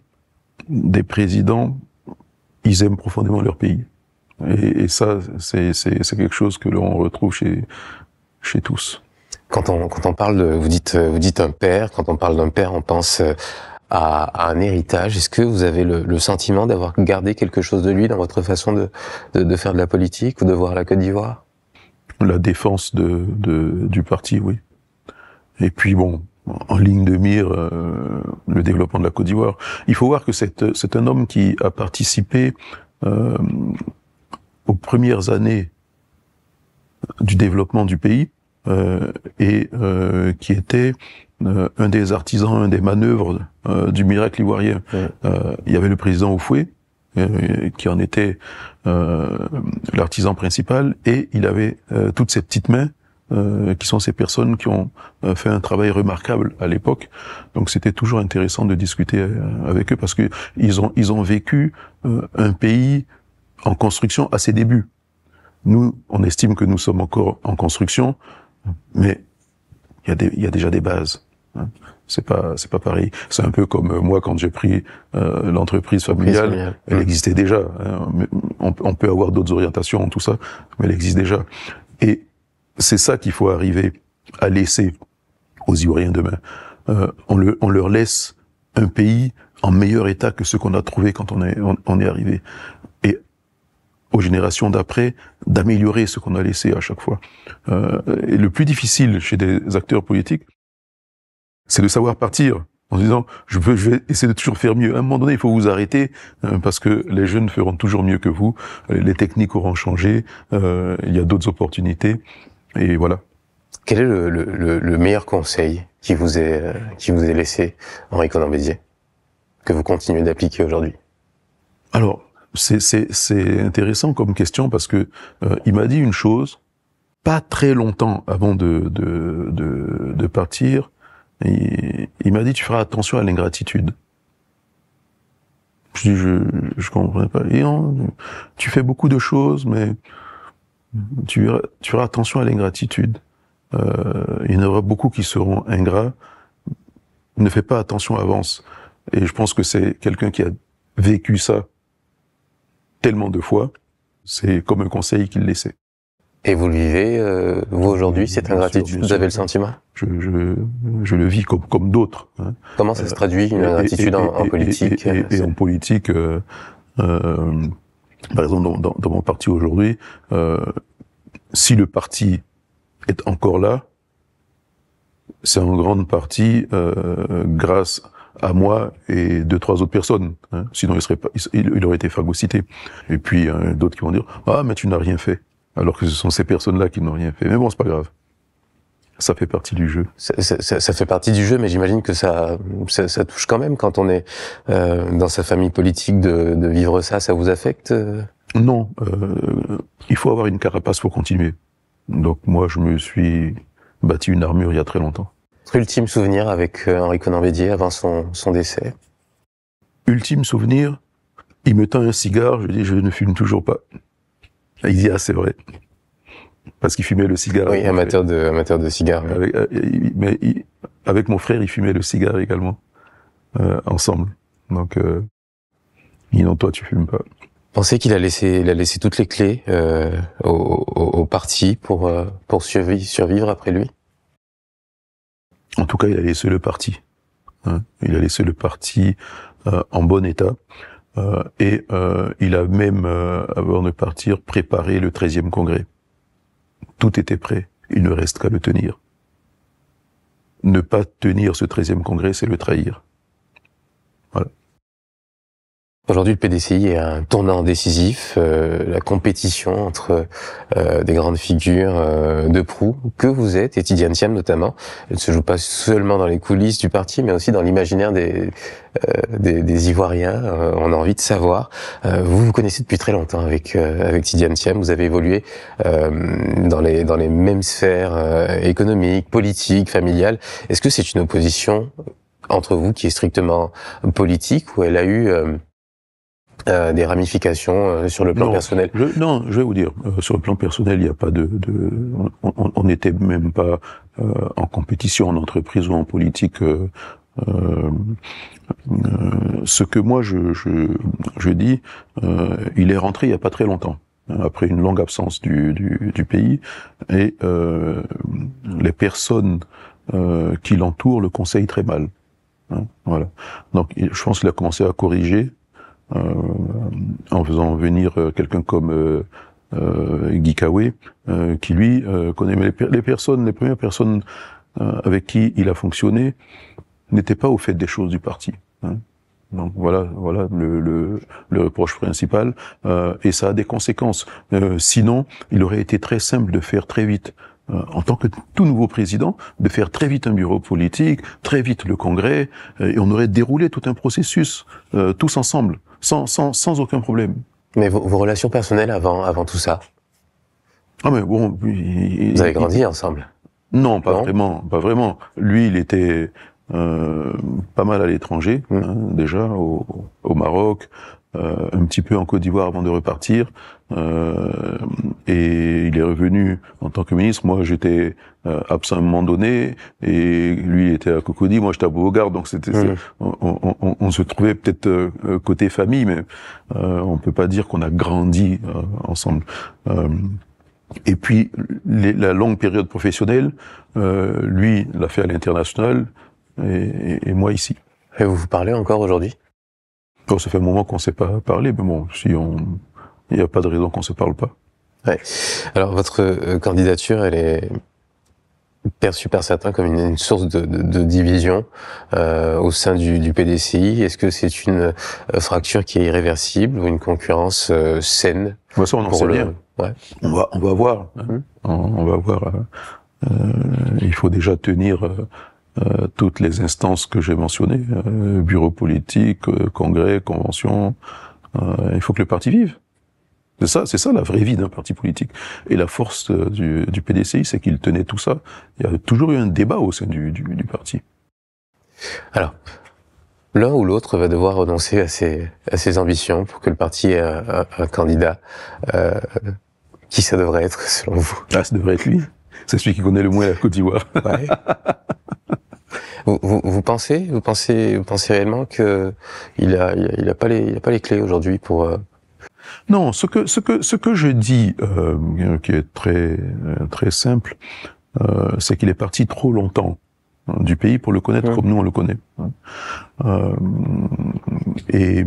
des présidents. Ils aiment profondément leur pays. Et ça, c'est quelque chose que l'on retrouve chez tous. Quand on parle vous dites un père. Quand on parle d'un père, on pense à un héritage. Est-ce que vous avez le sentiment d'avoir gardé quelque chose de lui dans votre façon de faire de la politique ou de voir la Côte d'Ivoire? La défense du parti, oui. Et puis bon, en ligne de mire, le développement de la Côte d'Ivoire. Il faut voir que c'est un homme qui a participé aux premières années du développement du pays et qui était un des artisans, un des manœuvres du miracle ivoirien. Il y avait le président Houphouët, qui en était l'artisan principal, et il avait toutes ces petites mains qui sont ces personnes qui ont fait un travail remarquable à l'époque. Donc c'était toujours intéressant de discuter avec eux parce que ils ont vécu un pays en construction à ses débuts. Nous, on estime que nous sommes encore en construction, mais il y a déjà des bases. Hein. C'est pas pareil. C'est un peu comme moi quand j'ai pris l'entreprise familiale. Elle existait déjà. Hein. On peut avoir d'autres orientations, tout ça, mais elle existe déjà. Et c'est ça qu'il faut arriver à laisser aux Ivoiriens demain. On leur laisse un pays en meilleur état que ce qu'on a trouvé quand on est arrivé. Et aux générations d'après, d'améliorer ce qu'on a laissé à chaque fois. Et le plus difficile chez des acteurs politiques, c'est de savoir partir en se disant je vais essayer de toujours faire mieux. À un moment donné, il faut vous arrêter parce que les jeunes feront toujours mieux que vous. Les techniques auront changé. Il y a d'autres opportunités. Et voilà. Quel est le meilleur conseil qui vous est laissé, Henri Konan Bédier, que vous continuez d'appliquer aujourd'hui? Alors, c'est intéressant comme question parce que il m'a dit une chose pas très longtemps avant de partir. Il m'a dit tu feras attention à l'ingratitude. Je dis je comprenais pas. Et tu fais beaucoup de choses, mais tu feras attention à l'ingratitude. Il y en aura beaucoup qui seront ingrats. Ne fais pas attention, avance. Et je pense que c'est quelqu'un qui a vécu ça tellement de fois. C'est comme un conseil qu'il laissait. Et vous le vivez, vous aujourd'hui, cette ingratitude, vous avez le sentiment? Je le vis comme d'autres. Hein. Comment ça se traduit, une ingratitude en politique? Et en politique, par exemple, dans mon parti aujourd'hui, si le parti est encore là, c'est en grande partie grâce à moi et 2-3 autres personnes. Hein. Sinon, il aurait été phagocyté. Et puis, d'autres qui vont dire « Ah, mais tu n'as rien fait ». Alors que ce sont ces personnes-là qui n'ont rien fait. Mais bon, c'est pas grave. Ça fait partie du jeu. Ça fait partie du jeu, mais j'imagine que ça touche quand même quand on est dans sa famille politique de vivre ça. Ça vous affecte? Non. Il faut avoir une carapace pour continuer. Donc moi, je me suis bâti une armure il y a très longtemps. Votre ultime souvenir avec Henri Konan Bédier avant son décès? Ultime souvenir, il me tend un cigare, je dis je ne fume toujours pas. Il dit ah c'est vrai, parce qu'il fumait le cigare. Oui, amateur de cigares. Mais avec mon frère, il fumait le cigare également, ensemble. Donc, il dit non, toi, tu fumes pas. Pensez qu'il a laissé toutes les clés au parti pour survivre après lui? En tout cas, il a laissé le parti. Hein. Il a laissé le parti en bon état. Et il a même, avant de partir, préparé le 13e congrès. Tout était prêt. Il ne reste qu'à le tenir. Ne pas tenir ce 13e congrès, c'est le trahir. Voilà. Aujourd'hui, le PDCI est un tournant décisif, la compétition entre des grandes figures de proue que vous êtes, et Tidiane Thiam notamment, elle ne se joue pas seulement dans les coulisses du parti, mais aussi dans l'imaginaire des Ivoiriens. On a envie de savoir. Vous connaissez depuis très longtemps avec Tidiane Thiam. Vous avez évolué dans les mêmes sphères économiques, politiques, familiales. Est-ce que c'est une opposition entre vous qui est strictement politique, ou elle a eu des ramifications sur le plan personnel? Non, je vais vous dire, sur le plan personnel, il n'y a pas on n'était même pas en compétition en entreprise ou en politique. Ce que moi je dis, il est rentré il n'y a pas très longtemps, après une longue absence du pays, et les personnes qui l'entourent le conseillent très mal. Hein, voilà. Donc je pense qu'il a commencé à corriger. En faisant venir quelqu'un comme Guy Kawé, qui lui connaît les premières personnes avec qui il a fonctionné n'étaient pas au fait des choses du parti. Hein. Donc voilà le reproche principal, et ça a des conséquences. Sinon, il aurait été très simple de faire très vite. En tant que tout nouveau président, de faire très vite un bureau politique, très vite le congrès, et on aurait déroulé tout un processus, tous ensemble, sans aucun problème. Mais vos relations personnelles avant tout ça? Ah mais bon, vous avez grandi ensemble? Non, pas vraiment. Lui, il était pas mal à l'étranger, déjà au Maroc, un petit peu en Côte d'Ivoire avant de repartir, et il est revenu en tant que ministre. Moi, j'étais absent à un moment donné, et lui il était à Cocody, moi j'étais à Beauregard, donc on se trouvait peut-être côté famille, mais on peut pas dire qu'on a grandi ensemble. Et puis la longue période professionnelle, lui l'a fait à l'international, et moi ici. Et vous vous parlez encore aujourd'hui? Bon, ça fait un moment qu'on ne s'est pas parlé, mais bon, il n'y a pas de raison qu'on ne se parle pas. Ouais. Alors votre candidature, elle est perçue par certains comme une source de division au sein du PDCI. Est-ce que c'est une fracture qui est irréversible ou une concurrence saine? Bah ça, on n'en sait rien. Ouais. On va voir. Hein. On va voir. Il faut déjà tenir toutes les instances que j'ai mentionnées, bureau politique, congrès, convention. Il faut que le parti vive. C'est ça la vraie vie d'un parti politique. Et la force du PDCI, c'est qu'il tenait tout ça. Il y a toujours eu un débat au sein du parti. Alors, l'un ou l'autre va devoir renoncer à ses ambitions pour que le parti ait un candidat. Qui ça devrait être, selon vous? Ah, ça devrait être lui. C'est celui qui connaît le moins la Côte d'Ivoire. Ouais. Vous pensez réellement que il a pas les clés aujourd'hui pour Non, ce que je dis, qui est très simple, c'est qu'il est parti trop longtemps du pays pour le connaître comme nous on le connaît. Et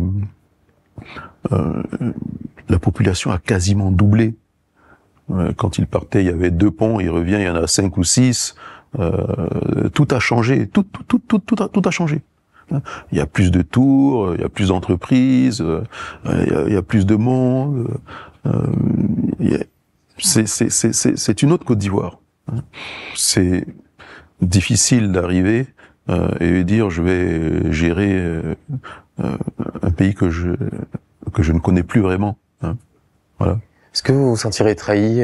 la population a quasiment doublé. Quand il partait, il y avait 2 ponts, il revient, il y en a 5 ou 6. Tout a changé, tout a changé. Il y a plus de tours, il y a plus d'entreprises, il y a plus de monde. C'est une autre Côte d'Ivoire. C'est difficile d'arriver et dire je vais gérer un pays que je ne connais plus vraiment. Voilà. Est-ce que vous vous sentirez trahi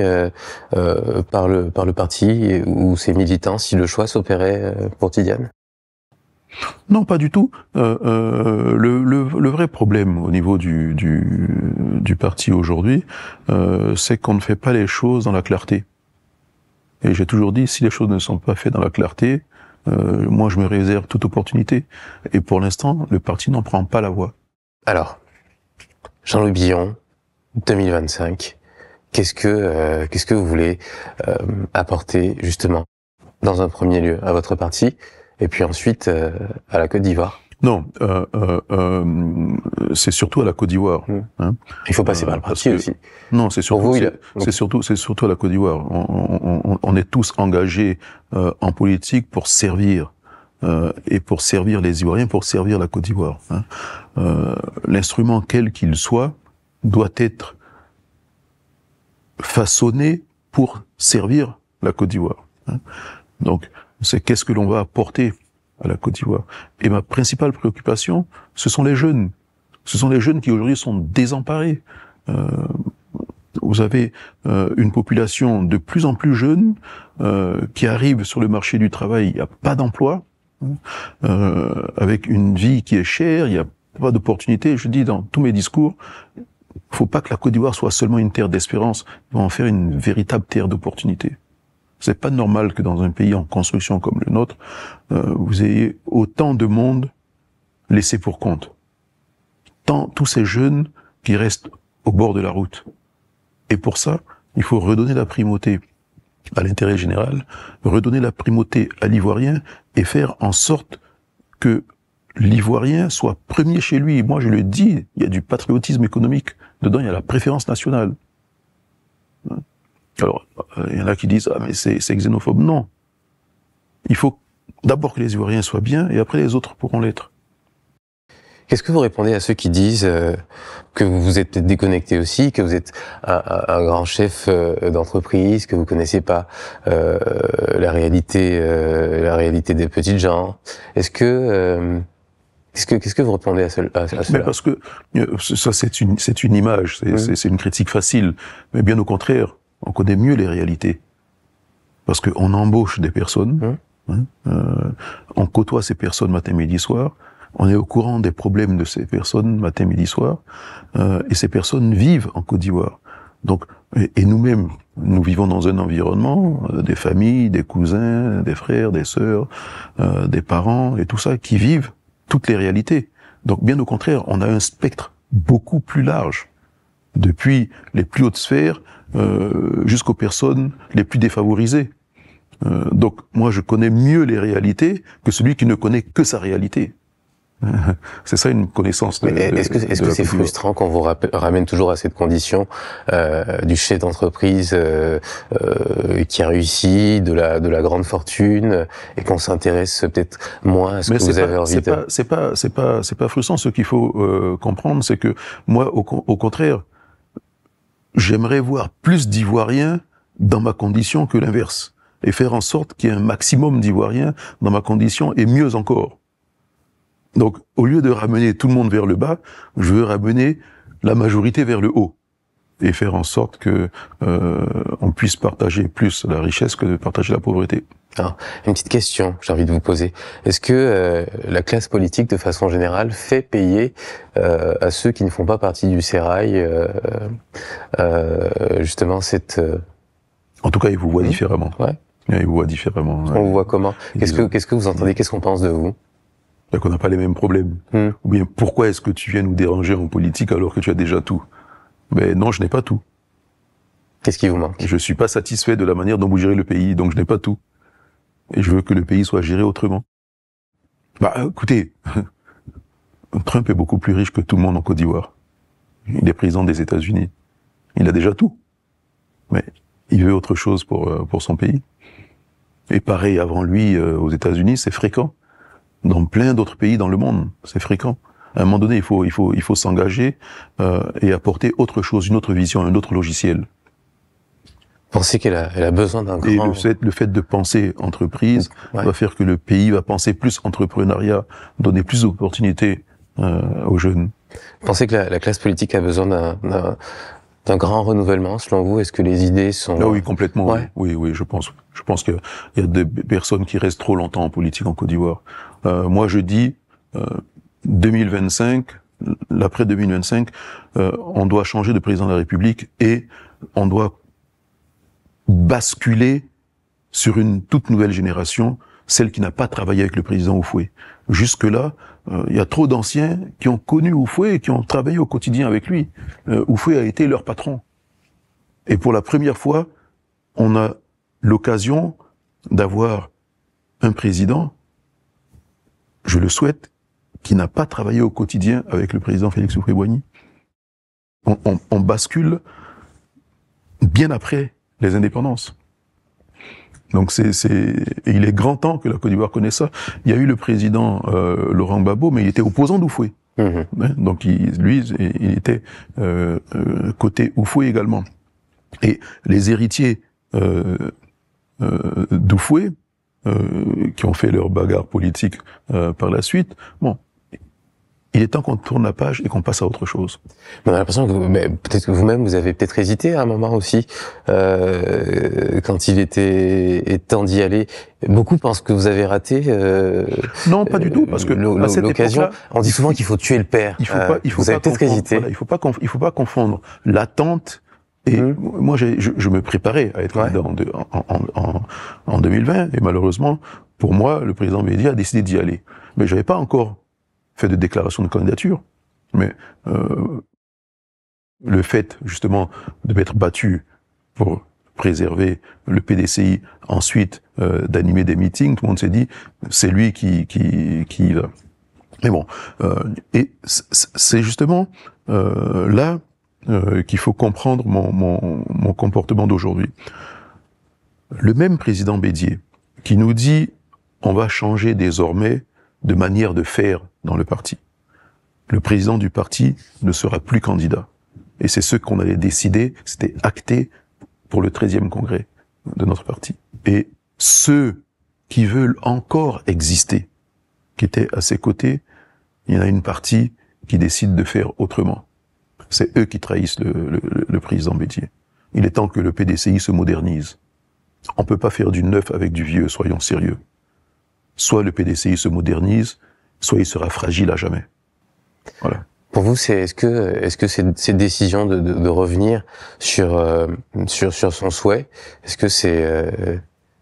par le parti ou ses militants si le choix s'opérait pour Tidiane? Non, pas du tout. Le vrai problème au niveau du parti aujourd'hui, c'est qu'on ne fait pas les choses dans la clarté. Et j'ai toujours dit, si les choses ne sont pas faites dans la clarté, moi je me réserve toute opportunité. Et pour l'instant, le parti n'en prend pas la voie. Alors, Jean-Louis Billon, 2025, qu'est-ce que vous voulez apporter justement dans un premier lieu à votre parti et puis ensuite à la Côte d'Ivoire? Non, c'est surtout à la Côte d'Ivoire. Hein. Il faut passer par le parti aussi. Non, c'est surtout, c'est surtout à la Côte d'Ivoire. On est tous engagés en politique pour servir et pour servir les Ivoiriens, pour servir la Côte d'Ivoire. Hein. L'instrument quel qu'il soit doit être façonné pour servir la Côte d'Ivoire. Hein. Donc, c'est qu'est-ce que l'on va apporter à la Côte d'Ivoire. Et ma principale préoccupation, ce sont les jeunes. Ce sont les jeunes qui aujourd'hui sont désemparés. Vous avez une population de plus en plus jeune qui arrive sur le marché du travail, il n'y a pas d'emploi, avec une vie qui est chère, il n'y a pas d'opportunité. Je dis dans tous mes discours, il ne faut pas que la Côte d'Ivoire soit seulement une terre d'espérance, il faut en faire une véritable terre d'opportunité. C'est pas normal que dans un pays en construction comme le nôtre, vous ayez autant de monde laissé pour compte. Tous ces jeunes qui restent au bord de la route. Et pour ça, il faut redonner la primauté à l'intérêt général, redonner la primauté à l'Ivoirien et faire en sorte que l'Ivoirien soit premier chez lui. Moi, je le dis, il y a du patriotisme économique. Dedans, il y a la préférence nationale. Alors, il y en a qui disent « Ah, mais c'est xénophobe ». Non. Il faut d'abord que les Ivoiriens soient bien, et après les autres pourront l'être. Qu'est-ce que vous répondez à ceux qui disent que vous vous êtes peut-être déconnecté aussi, que vous êtes un grand chef d'entreprise, que vous connaissez pas la réalité des petites gens? Qu'est-ce que vous répondez à cela? Mais parce que ça, c'est une image, c'est une critique facile. Mais bien au contraire, on connaît mieux les réalités. Parce qu'on embauche des personnes, on côtoie ces personnes matin, midi, soir, on est au courant des problèmes de ces personnes matin, midi, soir, et ces personnes vivent en Côte d'Ivoire. Donc, et nous-mêmes, nous vivons dans un environnement, des familles, des cousins, des frères, des sœurs, des parents, et tout ça, qui vivent toutes les réalités. Donc, bien au contraire, on a un spectre beaucoup plus large, depuis les plus hautes sphères jusqu'aux personnes les plus défavorisées. Donc, moi, je connais mieux les réalités que celui qui ne connaît que sa réalité. C'est ça une connaissance. Est-ce que c'est frustrant qu'on vous ramène toujours à cette condition du chef d'entreprise qui a réussi, de la grande fortune, et qu'on s'intéresse peut-être moins à ce que vous avez envie de... C'est pas frustrant. Ce qu'il faut comprendre, c'est que moi, au contraire, j'aimerais voir plus d'Ivoiriens dans ma condition que l'inverse, et faire en sorte qu'il y ait un maximum d'Ivoiriens dans ma condition, et mieux encore. Donc, au lieu de ramener tout le monde vers le bas, je veux ramener la majorité vers le haut, et faire en sorte que on puisse partager plus la richesse que de partager la pauvreté. Alors, une petite question, j'ai envie de vous poser. Est-ce que la classe politique, de façon générale, fait payer à ceux qui ne font pas partie du sérail justement cette... En tout cas, ils vous voient différemment. Ouais. Ils vous voient différemment. On vous voit comment? Qu'est-ce que vous entendez? Qu'est-ce qu'on pense de vous? Qu'on n'a pas les mêmes problèmes. Ou bien, pourquoi est-ce que tu viens nous déranger en politique alors que tu as déjà tout? Mais non, je n'ai pas tout. Qu'est-ce qui vous manque? Je suis pas satisfait de la manière dont vous gérez le pays, donc je n'ai pas tout. Et je veux que le pays soit géré autrement. Bah, écoutez, Trump est beaucoup plus riche que tout le monde en Côte d'Ivoire. Il est président des États-Unis. Il a déjà tout. Mais il veut autre chose pour son pays. Et pareil, avant lui, aux États-Unis, c'est fréquent. Dans plein d'autres pays dans le monde, c'est fréquent. À un moment donné, il faut s'engager et apporter autre chose, une autre vision, un autre logiciel. Pensez qu'elle a besoin d'un grand... Et le fait de penser entreprise va faire que le pays va penser plus entrepreneuriat, donner plus d'opportunités aux jeunes. Pensez que la classe politique a besoin d'un grand renouvellement, selon vous? Est-ce que les idées sont... Ah oui, complètement. Ouais. Oui, je pense. Je pense qu'il y a des personnes qui restent trop longtemps en politique en Côte d'Ivoire. Moi, je dis 2025, l'après 2025, on doit changer de président de la République et on doit basculer sur une toute nouvelle génération celle qui n'a pas travaillé avec le président Houphouët. Jusque-là, il y a trop d'anciens qui ont connu Houphouët et qui ont travaillé au quotidien avec lui. Houphouët a été leur patron. Et pour la première fois, on a l'occasion d'avoir un président, je le souhaite, qui n'a pas travaillé au quotidien avec le président Félix Houphouët-Boigny. On bascule bien après les indépendances. Donc il est grand temps que la Côte d'Ivoire connaisse ça. Il y a eu le président Laurent Gbagbo, mais il était opposant d'Houphouët. Donc il était côté Houphouët également. Et les héritiers d'Houphouët, qui ont fait leur bagarre politique par la suite, bon, il est temps qu'on tourne la page et qu'on passe à autre chose. On a l'impression que peut-être que vous-même, vous avez peut-être hésité à un moment aussi, quand il était temps d'y aller. Beaucoup pensent que vous avez raté. Non, pas du tout, parce que à cette l'occasion, on dit souvent qu'il faut tuer le père. Vous avez peut-être hésité. Voilà, il faut pas confondre l'attente. Et moi, je me préparais à être candidat en 2020, et malheureusement, pour moi, le président Bédié a décidé d'y aller. Mais j'avais pas encore fait de déclaration de candidature. Mais le fait, justement, de m'être battu pour préserver le PDCI, ensuite d'animer des meetings, tout le monde s'est dit, c'est lui qui va. Mais bon, et c'est justement là qu'il faut comprendre mon comportement d'aujourd'hui. Le même président Bédié qui nous dit on va changer désormais de manière de faire dans le parti. Le président du parti ne sera plus candidat. Et c'est ce qu'on avait décidé, c'était acté pour le 13e congrès de notre parti. Et ceux qui veulent encore exister, qui étaient à ses côtés, il y en a une partie qui décide de faire autrement. C'est eux qui trahissent le président Bédié. Il est temps que le PDCI se modernise. On peut pas faire du neuf avec du vieux, soyons sérieux. Soit le PDCI se modernise, soit il sera fragile à jamais. Voilà. Pour vous, est-ce que cette décision de revenir sur son souhait, est-ce que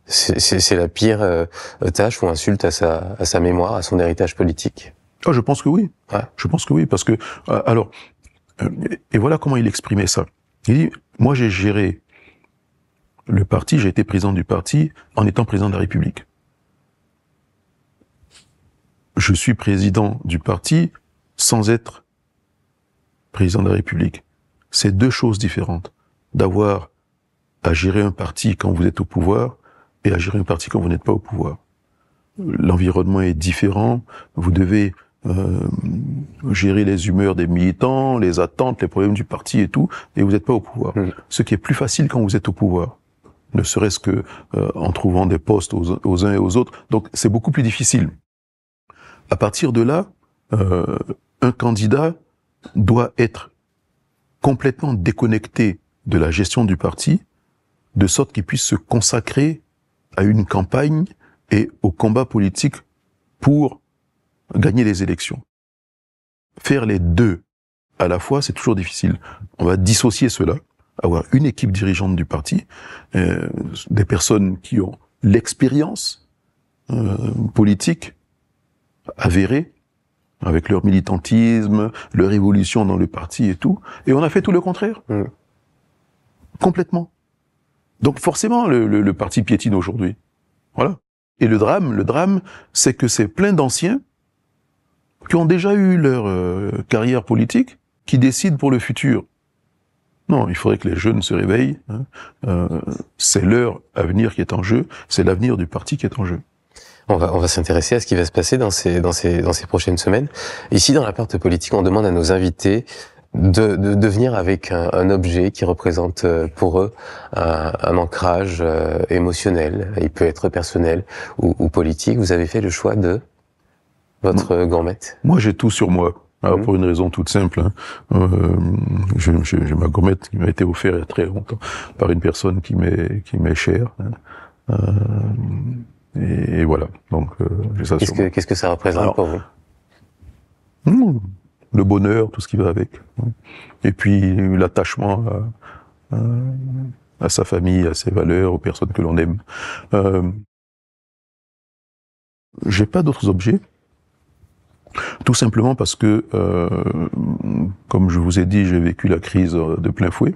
c'est la pire tâche ou insulte à sa mémoire, à son héritage politique? Ah, je pense que oui. Ouais. Je pense que oui, parce que alors et voilà comment il exprimait ça. Il dit moi j'ai géré le parti, j'ai été président du parti en étant président de la République. Je suis président du parti sans être président de la République. C'est deux choses différentes. D'avoir à gérer un parti quand vous êtes au pouvoir et à gérer un parti quand vous n'êtes pas au pouvoir. L'environnement est différent. Vous devez gérer les humeurs des militants, les attentes, les problèmes du parti et tout, et vous n'êtes pas au pouvoir. Ce qui est plus facile quand vous êtes au pouvoir. Ne serait-ce que en trouvant des postes aux uns et aux autres. Donc c'est beaucoup plus difficile. À partir de là, un candidat doit être complètement déconnecté de la gestion du parti, de sorte qu'il puisse se consacrer à une campagne et au combat politique pour gagner les élections. Faire les deux à la fois, c'est toujours difficile. On va dissocier cela, avoir une équipe dirigeante du parti, des personnes qui ont l'expérience politique avérée, avec leur militantisme, leur évolution dans le parti et tout, et on a fait tout le contraire. Complètement. Donc forcément, le parti piétine aujourd'hui. Voilà. Et le drame, c'est que c'est plein d'anciens qui ont déjà eu leur carrière politique, qui décident pour le futur. Non, il faudrait que les jeunes se réveillent. C'est leur avenir qui est en jeu, c'est l'avenir du parti qui est en jeu. On va s'intéresser à ce qui va se passer dans ces prochaines semaines. Ici, dans la part politique, on demande à nos invités de venir avec un objet qui représente pour eux un ancrage émotionnel. Il peut être personnel ou politique. Vous avez fait le choix de votre gourmette? Moi, j'ai tout sur moi. Alors, pour une raison toute simple, j'ai ma gourmette qui m'a été offerte il y a très longtemps par une personne qui m'est chère. Et voilà. Donc, j'ai ça sur moi. Qu'est-ce que ça représente pour vous? Le bonheur, tout ce qui va avec. Et puis, l'attachement à sa famille, à ses valeurs, aux personnes que l'on aime. J'ai pas d'autres objets. Tout simplement parce que, comme je vous ai dit, j'ai vécu la crise de plein fouet.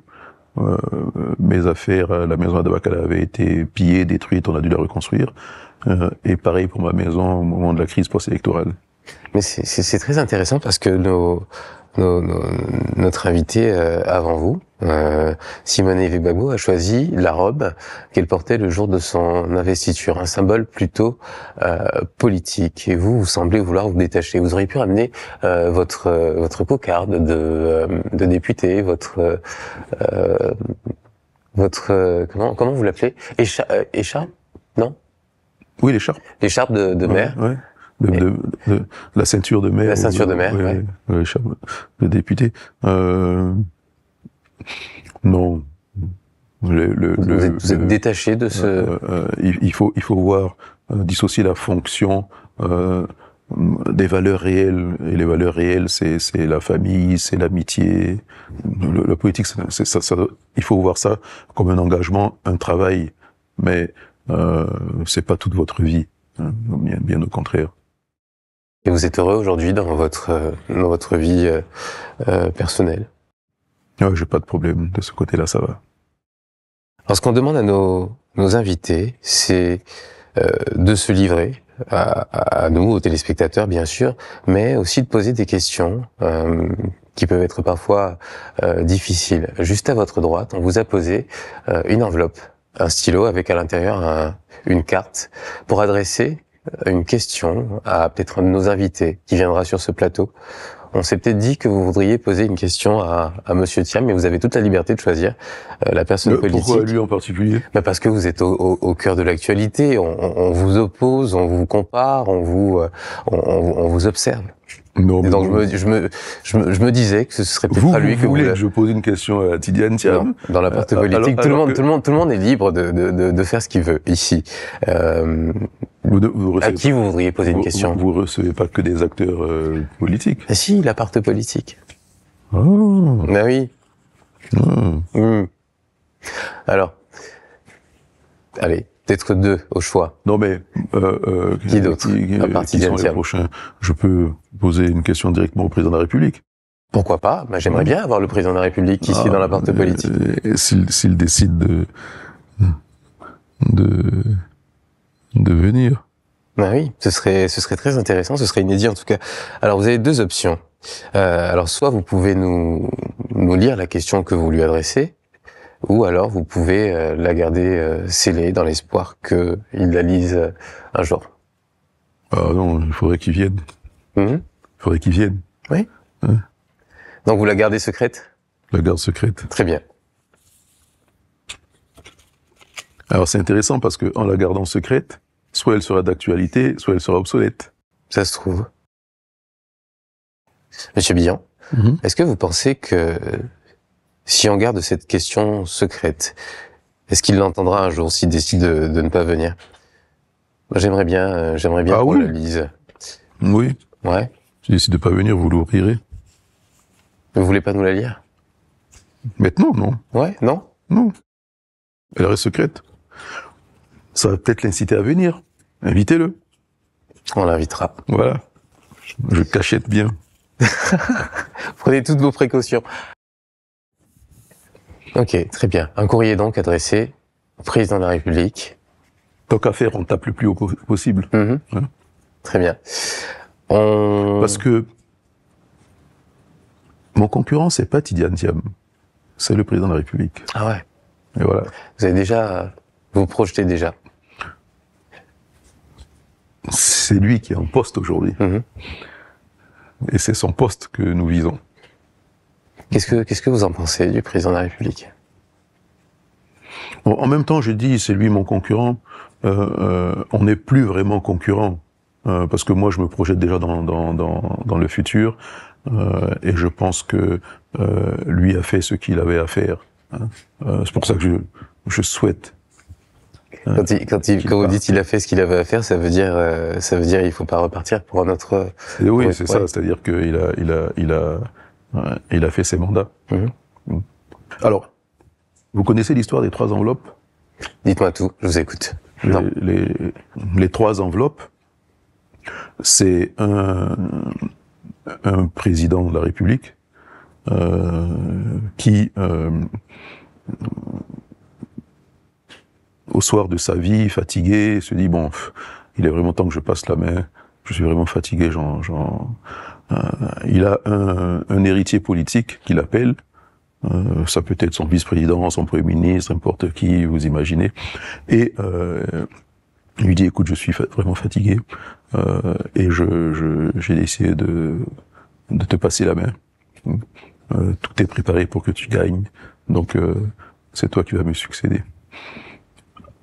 Mes affaires, la maison à Dabakala avait été pillée, détruite, on a dû la reconstruire. Et pareil pour ma maison au moment de la crise post-électorale. Mais c'est très intéressant parce que notre invité avant vous, Simone Vegbagbo, a choisi la robe qu'elle portait le jour de son investiture, un symbole plutôt politique. Et vous semblez vouloir vous détacher. Vous auriez pu ramener votre cocarde de député, votre comment vous l'appelez, écharpe, non? Oui, l'écharpe. L'écharpe de maire. Ouais. La ceinture de maire. La ceinture de maire, ouais. L'écharpe de député. Non. Vous êtes détaché de ce... il faut voir, dissocier la fonction des valeurs réelles. Et les valeurs réelles, c'est la famille, c'est l'amitié. La politique, il faut voir ça comme un engagement, un travail. Mais c'est pas toute votre vie. Hein, bien au contraire. Et vous êtes heureux aujourd'hui dans votre vie personnelle? Ouais, j'ai pas de problème de ce côté-là, ça va. Alors, ce qu'on demande à nos invités, c'est de se livrer à nous, aux téléspectateurs, bien sûr, mais aussi de poser des questions qui peuvent être parfois difficiles. Juste à votre droite, on vous a posé une enveloppe, un stylo avec à l'intérieur une carte pour adresser une question à peut-être un de nos invités qui viendra sur ce plateau. On s'est peut-être dit que vous voudriez poser une question à Monsieur Thiam, mais vous avez toute la liberté de choisir la personne politique. Pourquoi lui en particulier? Parce que vous êtes au cœur de l'actualité. On vous oppose, on vous compare, on vous observe. Non, et donc je me disais que ce serait peut-être à lui que vous voulez que je pose une question à Tidiane Thiam. Dans la partie politique, tout le monde est libre de faire ce qu'il veut ici. À qui vous voudriez poser une question? Vous recevez pas que des acteurs politiques. Ah si, la part politique. Oh. Ah oui. Alors, allez. Peut-être deux au choix. Non mais qui d'autre à part qui sont les prochains? Je peux poser une question directement au président de la République. Pourquoi pas? J'aimerais bien avoir le président de la République ici dans la partie politique. S'il décide de venir. Ah oui, ce serait très intéressant, ce serait inédit en tout cas. Alors vous avez deux options. Alors soit vous pouvez nous lire la question que vous lui adressez, ou alors vous pouvez la garder scellée dans l'espoir qu'il la lise un jour. Ah non, il faudrait qu'il vienne. Il faudrait qu'il vienne. Oui. Hein? Donc vous la gardez secrète? La garde secrète. Très bien. Alors c'est intéressant parce que en la gardant secrète, soit elle sera d'actualité, soit elle sera obsolète. Ça se trouve. Monsieur Billon, est-ce que vous pensez que si on garde cette question secrète, est-ce qu'il l'entendra un jour s'il décide de ne pas venir? J'aimerais bien qu'on la lise. Oui. Ouais. S'il décide de pas venir, vous l'ouvrirez. Vous voulez pas nous la lire? Maintenant, non. Ouais, non? Non. Elle reste secrète. Ça va peut-être l'inciter à venir. Invitez-le. On l'invitera. Voilà. Je cachette bien. Prenez toutes vos précautions. Ok, très bien. Un courrier donc adressé au président de la République. Tant qu'à faire, on tape le plus haut possible. Hein? Très bien. Parce que mon concurrent, c'est pas Tidiane Thiam, c'est le président de la République. Ah ouais. Et voilà. Vous avez déjà, vous projetez déjà. C'est lui qui est en poste aujourd'hui. Et c'est son poste que nous visons. Qu'est-ce que vous en pensez du président de la République? Bon, en même temps, je dis, c'est lui mon concurrent. On n'est plus vraiment concurrent. Parce que moi, je me projette déjà dans le futur. Et je pense que lui a fait ce qu'il avait à faire. C'est pour ça que je souhaite. Quand vous dites il a fait ce qu'il avait à faire, ça veut dire il faut pas repartir pour un autre. Oui, c'est ça. C'est-à-dire qu'il a fait ses mandats. Alors, vous connaissez l'histoire des 3 enveloppes? Dites-moi tout, je vous écoute. Les 3 enveloppes C'est un président de la République qui, au soir de sa vie, fatigué, se dit bon, il est vraiment temps que je passe la main. Je suis vraiment fatigué. Il a un héritier politique qu'il appelle. Ça peut être son vice-président, son premier ministre, n'importe qui, vous imaginez. Et il lui dit écoute, je suis vraiment fatigué et j'ai décidé de te passer la main. Tout est préparé pour que tu gagnes. Donc c'est toi qui vas me succéder.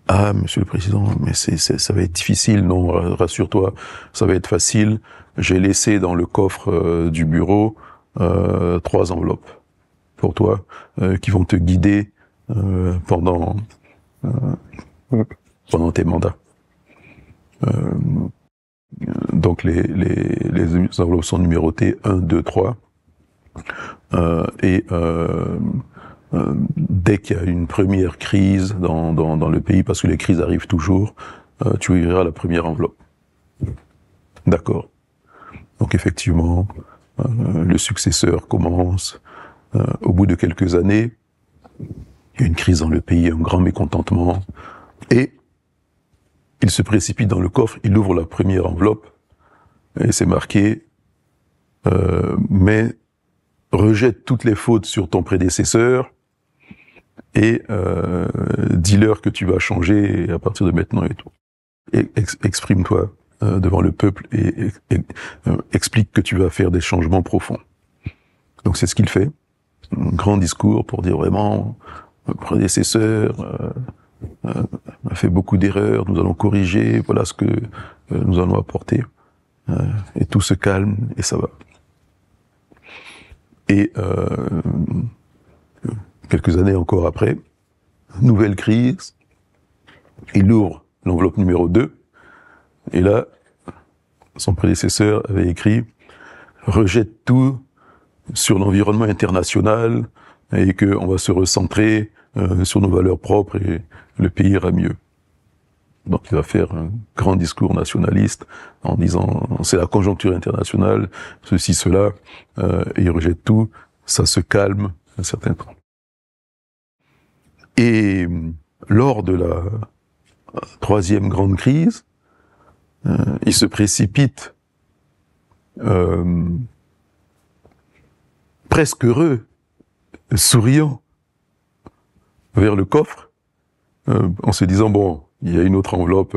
Ah, Monsieur le Président, mais ça va être difficile. Non, rassure-toi, ça va être facile. J'ai laissé dans le coffre du bureau 3 enveloppes pour toi qui vont te guider pendant tes mandats. Donc les enveloppes sont numérotées 1, 2, 3. Dès qu'il y a une première crise dans le pays, parce que les crises arrivent toujours, tu ouvriras la première enveloppe. D'accord. Donc effectivement, le successeur commence. Au bout de quelques années, il y a une crise dans le pays, un grand mécontentement, et il se précipite dans le coffre, il ouvre la première enveloppe, et c'est marqué mais rejette toutes les fautes sur ton prédécesseur, et dis-leur que tu vas changer à partir de maintenant et tout. Et exprime-toi devant le peuple et explique que tu vas faire des changements profonds. Donc c'est ce qu'il fait. Un grand discours pour dire vraiment, le prédécesseur a fait beaucoup d'erreurs, nous allons corriger, voilà ce que nous allons apporter. Et tout se calme et ça va. Et quelques années encore après, nouvelle crise, il ouvre l'enveloppe numéro 2, et là, son prédécesseur avait écrit « Rejette tout sur l'environnement international et qu'on va se recentrer sur nos valeurs propres et le pays ira mieux. » Donc il va faire un grand discours nationaliste en disant « C'est la conjoncture internationale, ceci, cela, et il rejette tout, ça se calme un certain temps. » Et lors de la 3e grande crise, il se précipite presque heureux, souriant, vers le coffre, en se disant, bon, il y a une autre enveloppe,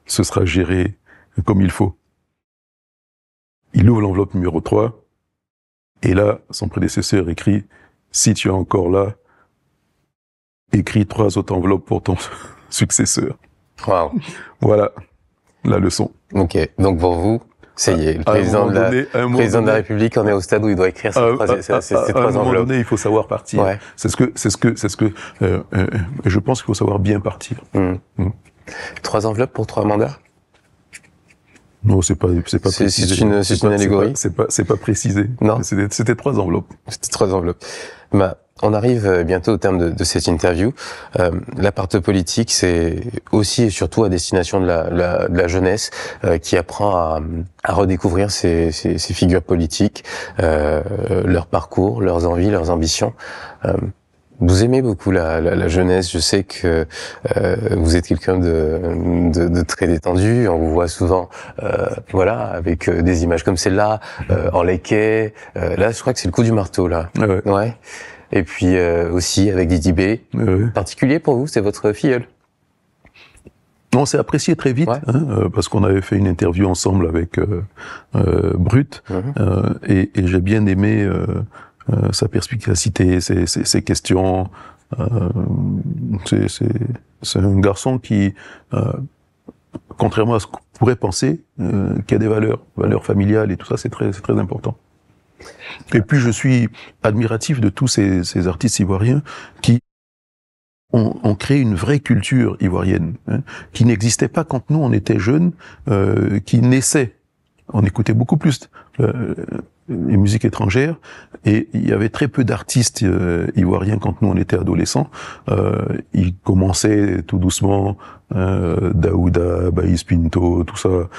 ce sera géré comme il faut. Il ouvre l'enveloppe numéro 3, et là, son prédécesseur écrit, si tu es encore là, écris 3 autres enveloppes pour ton successeur. Wow. Voilà la leçon. Ok, donc pour vous, ça y est, le président de la République en est au stade où il doit écrire ces 3 enveloppes. À un moment donné, il faut savoir partir. Ouais. C'est ce que je pense qu'il faut savoir bien partir. 3 enveloppes pour 3 mandats? Non, c'est pas précisé. C'est une allégorie. C'est pas précisé. Non. C'était 3 enveloppes. C'était 3 enveloppes. On arrive bientôt au terme de cette interview. La partie politique, c'est aussi et surtout à destination de la jeunesse qui apprend à redécouvrir ces figures politiques, leur parcours, leurs envies, leurs ambitions. Vous aimez beaucoup la jeunesse. Je sais que vous êtes quelqu'un de très détendu. On vous voit souvent, voilà, avec des images comme celle-là, en lacet. Là, je crois que c'est le coup du marteau, là. Ouais. Et puis aussi avec Didi B. Particulier pour vous, c'est votre filleul. On s'est apprécié très vite, parce qu'on avait fait une interview ensemble avec Brut, et j'ai bien aimé sa perspicacité, ses questions. C'est un garçon qui, contrairement à ce qu'on pourrait penser, qui a des valeurs familiales et tout ça, c'est très important. Et puis je suis admiratif de tous ces artistes ivoiriens qui ont créé une vraie culture ivoirienne, qui n'existait pas quand nous on était jeunes, qui naissait. On écoutait beaucoup plus les musiques étrangères, et il y avait très peu d'artistes ivoiriens quand nous on était adolescents. Ils commençaient tout doucement, Daouda, Baïs Pinto, tout ça,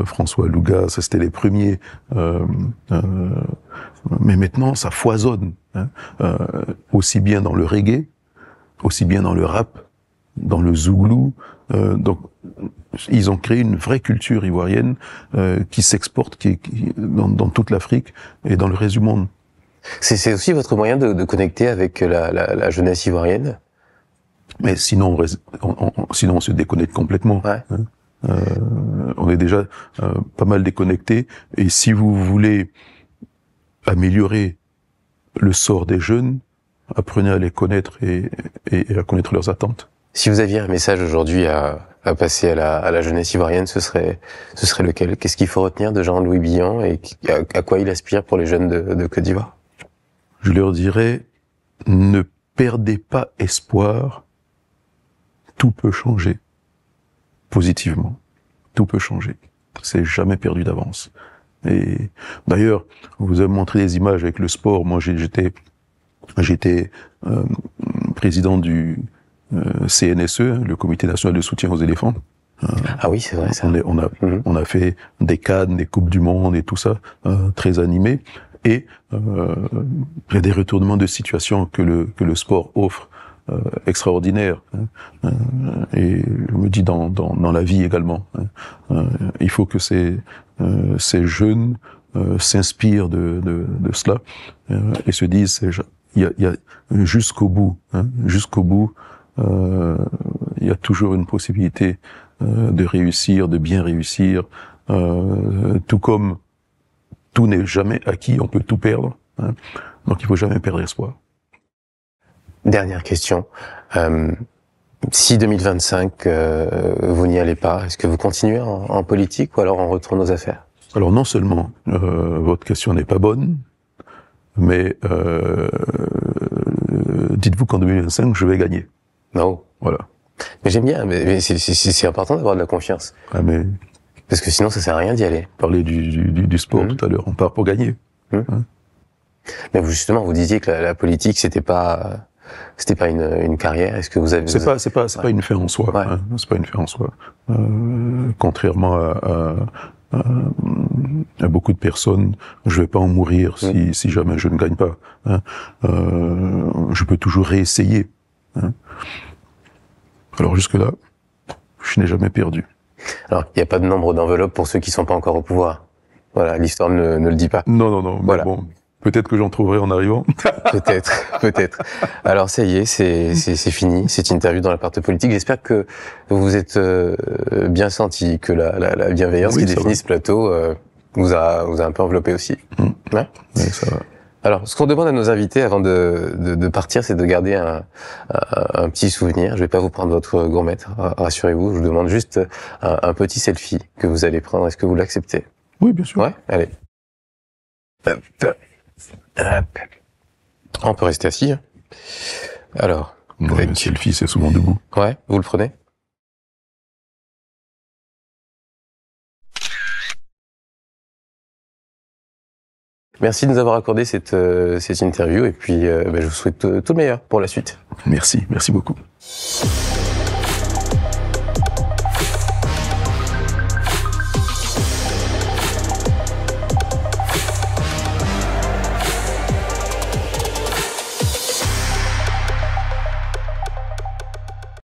François Louga, ça c'était les premiers. Mais maintenant ça foisonne, hein, aussi bien dans le reggae, aussi bien dans le rap, dans le zouglou. Donc ils ont créé une vraie culture ivoirienne qui s'exporte dans toute l'Afrique et dans le reste du monde. C'est aussi votre moyen de connecter avec la jeunesse ivoirienne? Mais sinon, sinon on se déconnecte complètement. Ouais. Hein. On est déjà pas mal déconnecté. Et si vous voulez améliorer le sort des jeunes, apprenez à les connaître et à connaître leurs attentes. Si vous aviez un message aujourd'hui à passer à la jeunesse ivoirienne, ce serait lequel? Qu'est-ce qu'il faut retenir de Jean-Louis Billon et à quoi il aspire pour les jeunes de Côte d'Ivoire? Je leur dirais, ne perdez pas espoir, tout peut changer, positivement, tout peut changer, c'est jamais perdu d'avance. Et d'ailleurs, vous avez montré des images avec le sport, moi j'étais président du CNSE, le Comité national de soutien aux éléphants. Ah oui, c'est vrai ça. On a fait des CAN, des Coupes du Monde et tout ça, très animés. Et il y a des retournements de situation que le sport offre, extraordinaires. Et je me dis dans la vie également. Il faut que ces jeunes s'inspirent de cela et se disent il y a jusqu'au bout, jusqu'au bout. Il y a toujours une possibilité de réussir, de bien réussir, tout comme tout n'est jamais acquis, on peut tout perdre, hein. Donc il faut jamais perdre espoir. Dernière question. Si 2025, vous n'y allez pas, est-ce que vous continuez en politique ou alors on retourne aux affaires? Alors non seulement votre question n'est pas bonne, mais dites-vous qu'en 2025, je vais gagner. Non. Voilà. Mais j'aime bien, mais c'est important d'avoir de la confiance. Ah mais parce que sinon ça sert à rien d'y aller. Parler du sport tout à l'heure, on part pour gagner. Hein. Mais vous, justement, vous disiez que la politique c'était pas une carrière. Est-ce que vous avez C'est pas une fin en soi. Ouais. Hein. C'est pas une fin en soi. Contrairement à beaucoup de personnes, je vais pas en mourir si jamais je ne gagne pas. Hein. Je peux toujours réessayer. Hein. Alors jusque-là, je n'ai jamais perdu. Alors, il n'y a pas de nombre d'enveloppes pour ceux qui sont pas encore au pouvoir. Voilà, l'histoire ne le dit pas. Non. Voilà. Mais bon, peut-être que j'en trouverai en arrivant. Peut-être. Alors ça y est, c'est fini. Cette interview dans la partie politique. J'espère que vous vous êtes bien senti, que la bienveillance qui définit ce plateau vous a un peu enveloppé aussi. Ouais. Oui, ça va. Alors, ce qu'on demande à nos invités avant de partir, c'est de garder un petit souvenir. Je vais pas vous prendre votre gourmette, rassurez-vous. Je vous demande juste un petit selfie que vous allez prendre. Est-ce que vous l'acceptez? Oui, bien sûr. Ouais, allez. On peut rester assis. Alors. Ouais, le selfie, c'est souvent debout. Ouais, vous le prenez? Merci de nous avoir accordé cette interview et puis je vous souhaite tout le meilleur pour la suite. Merci beaucoup.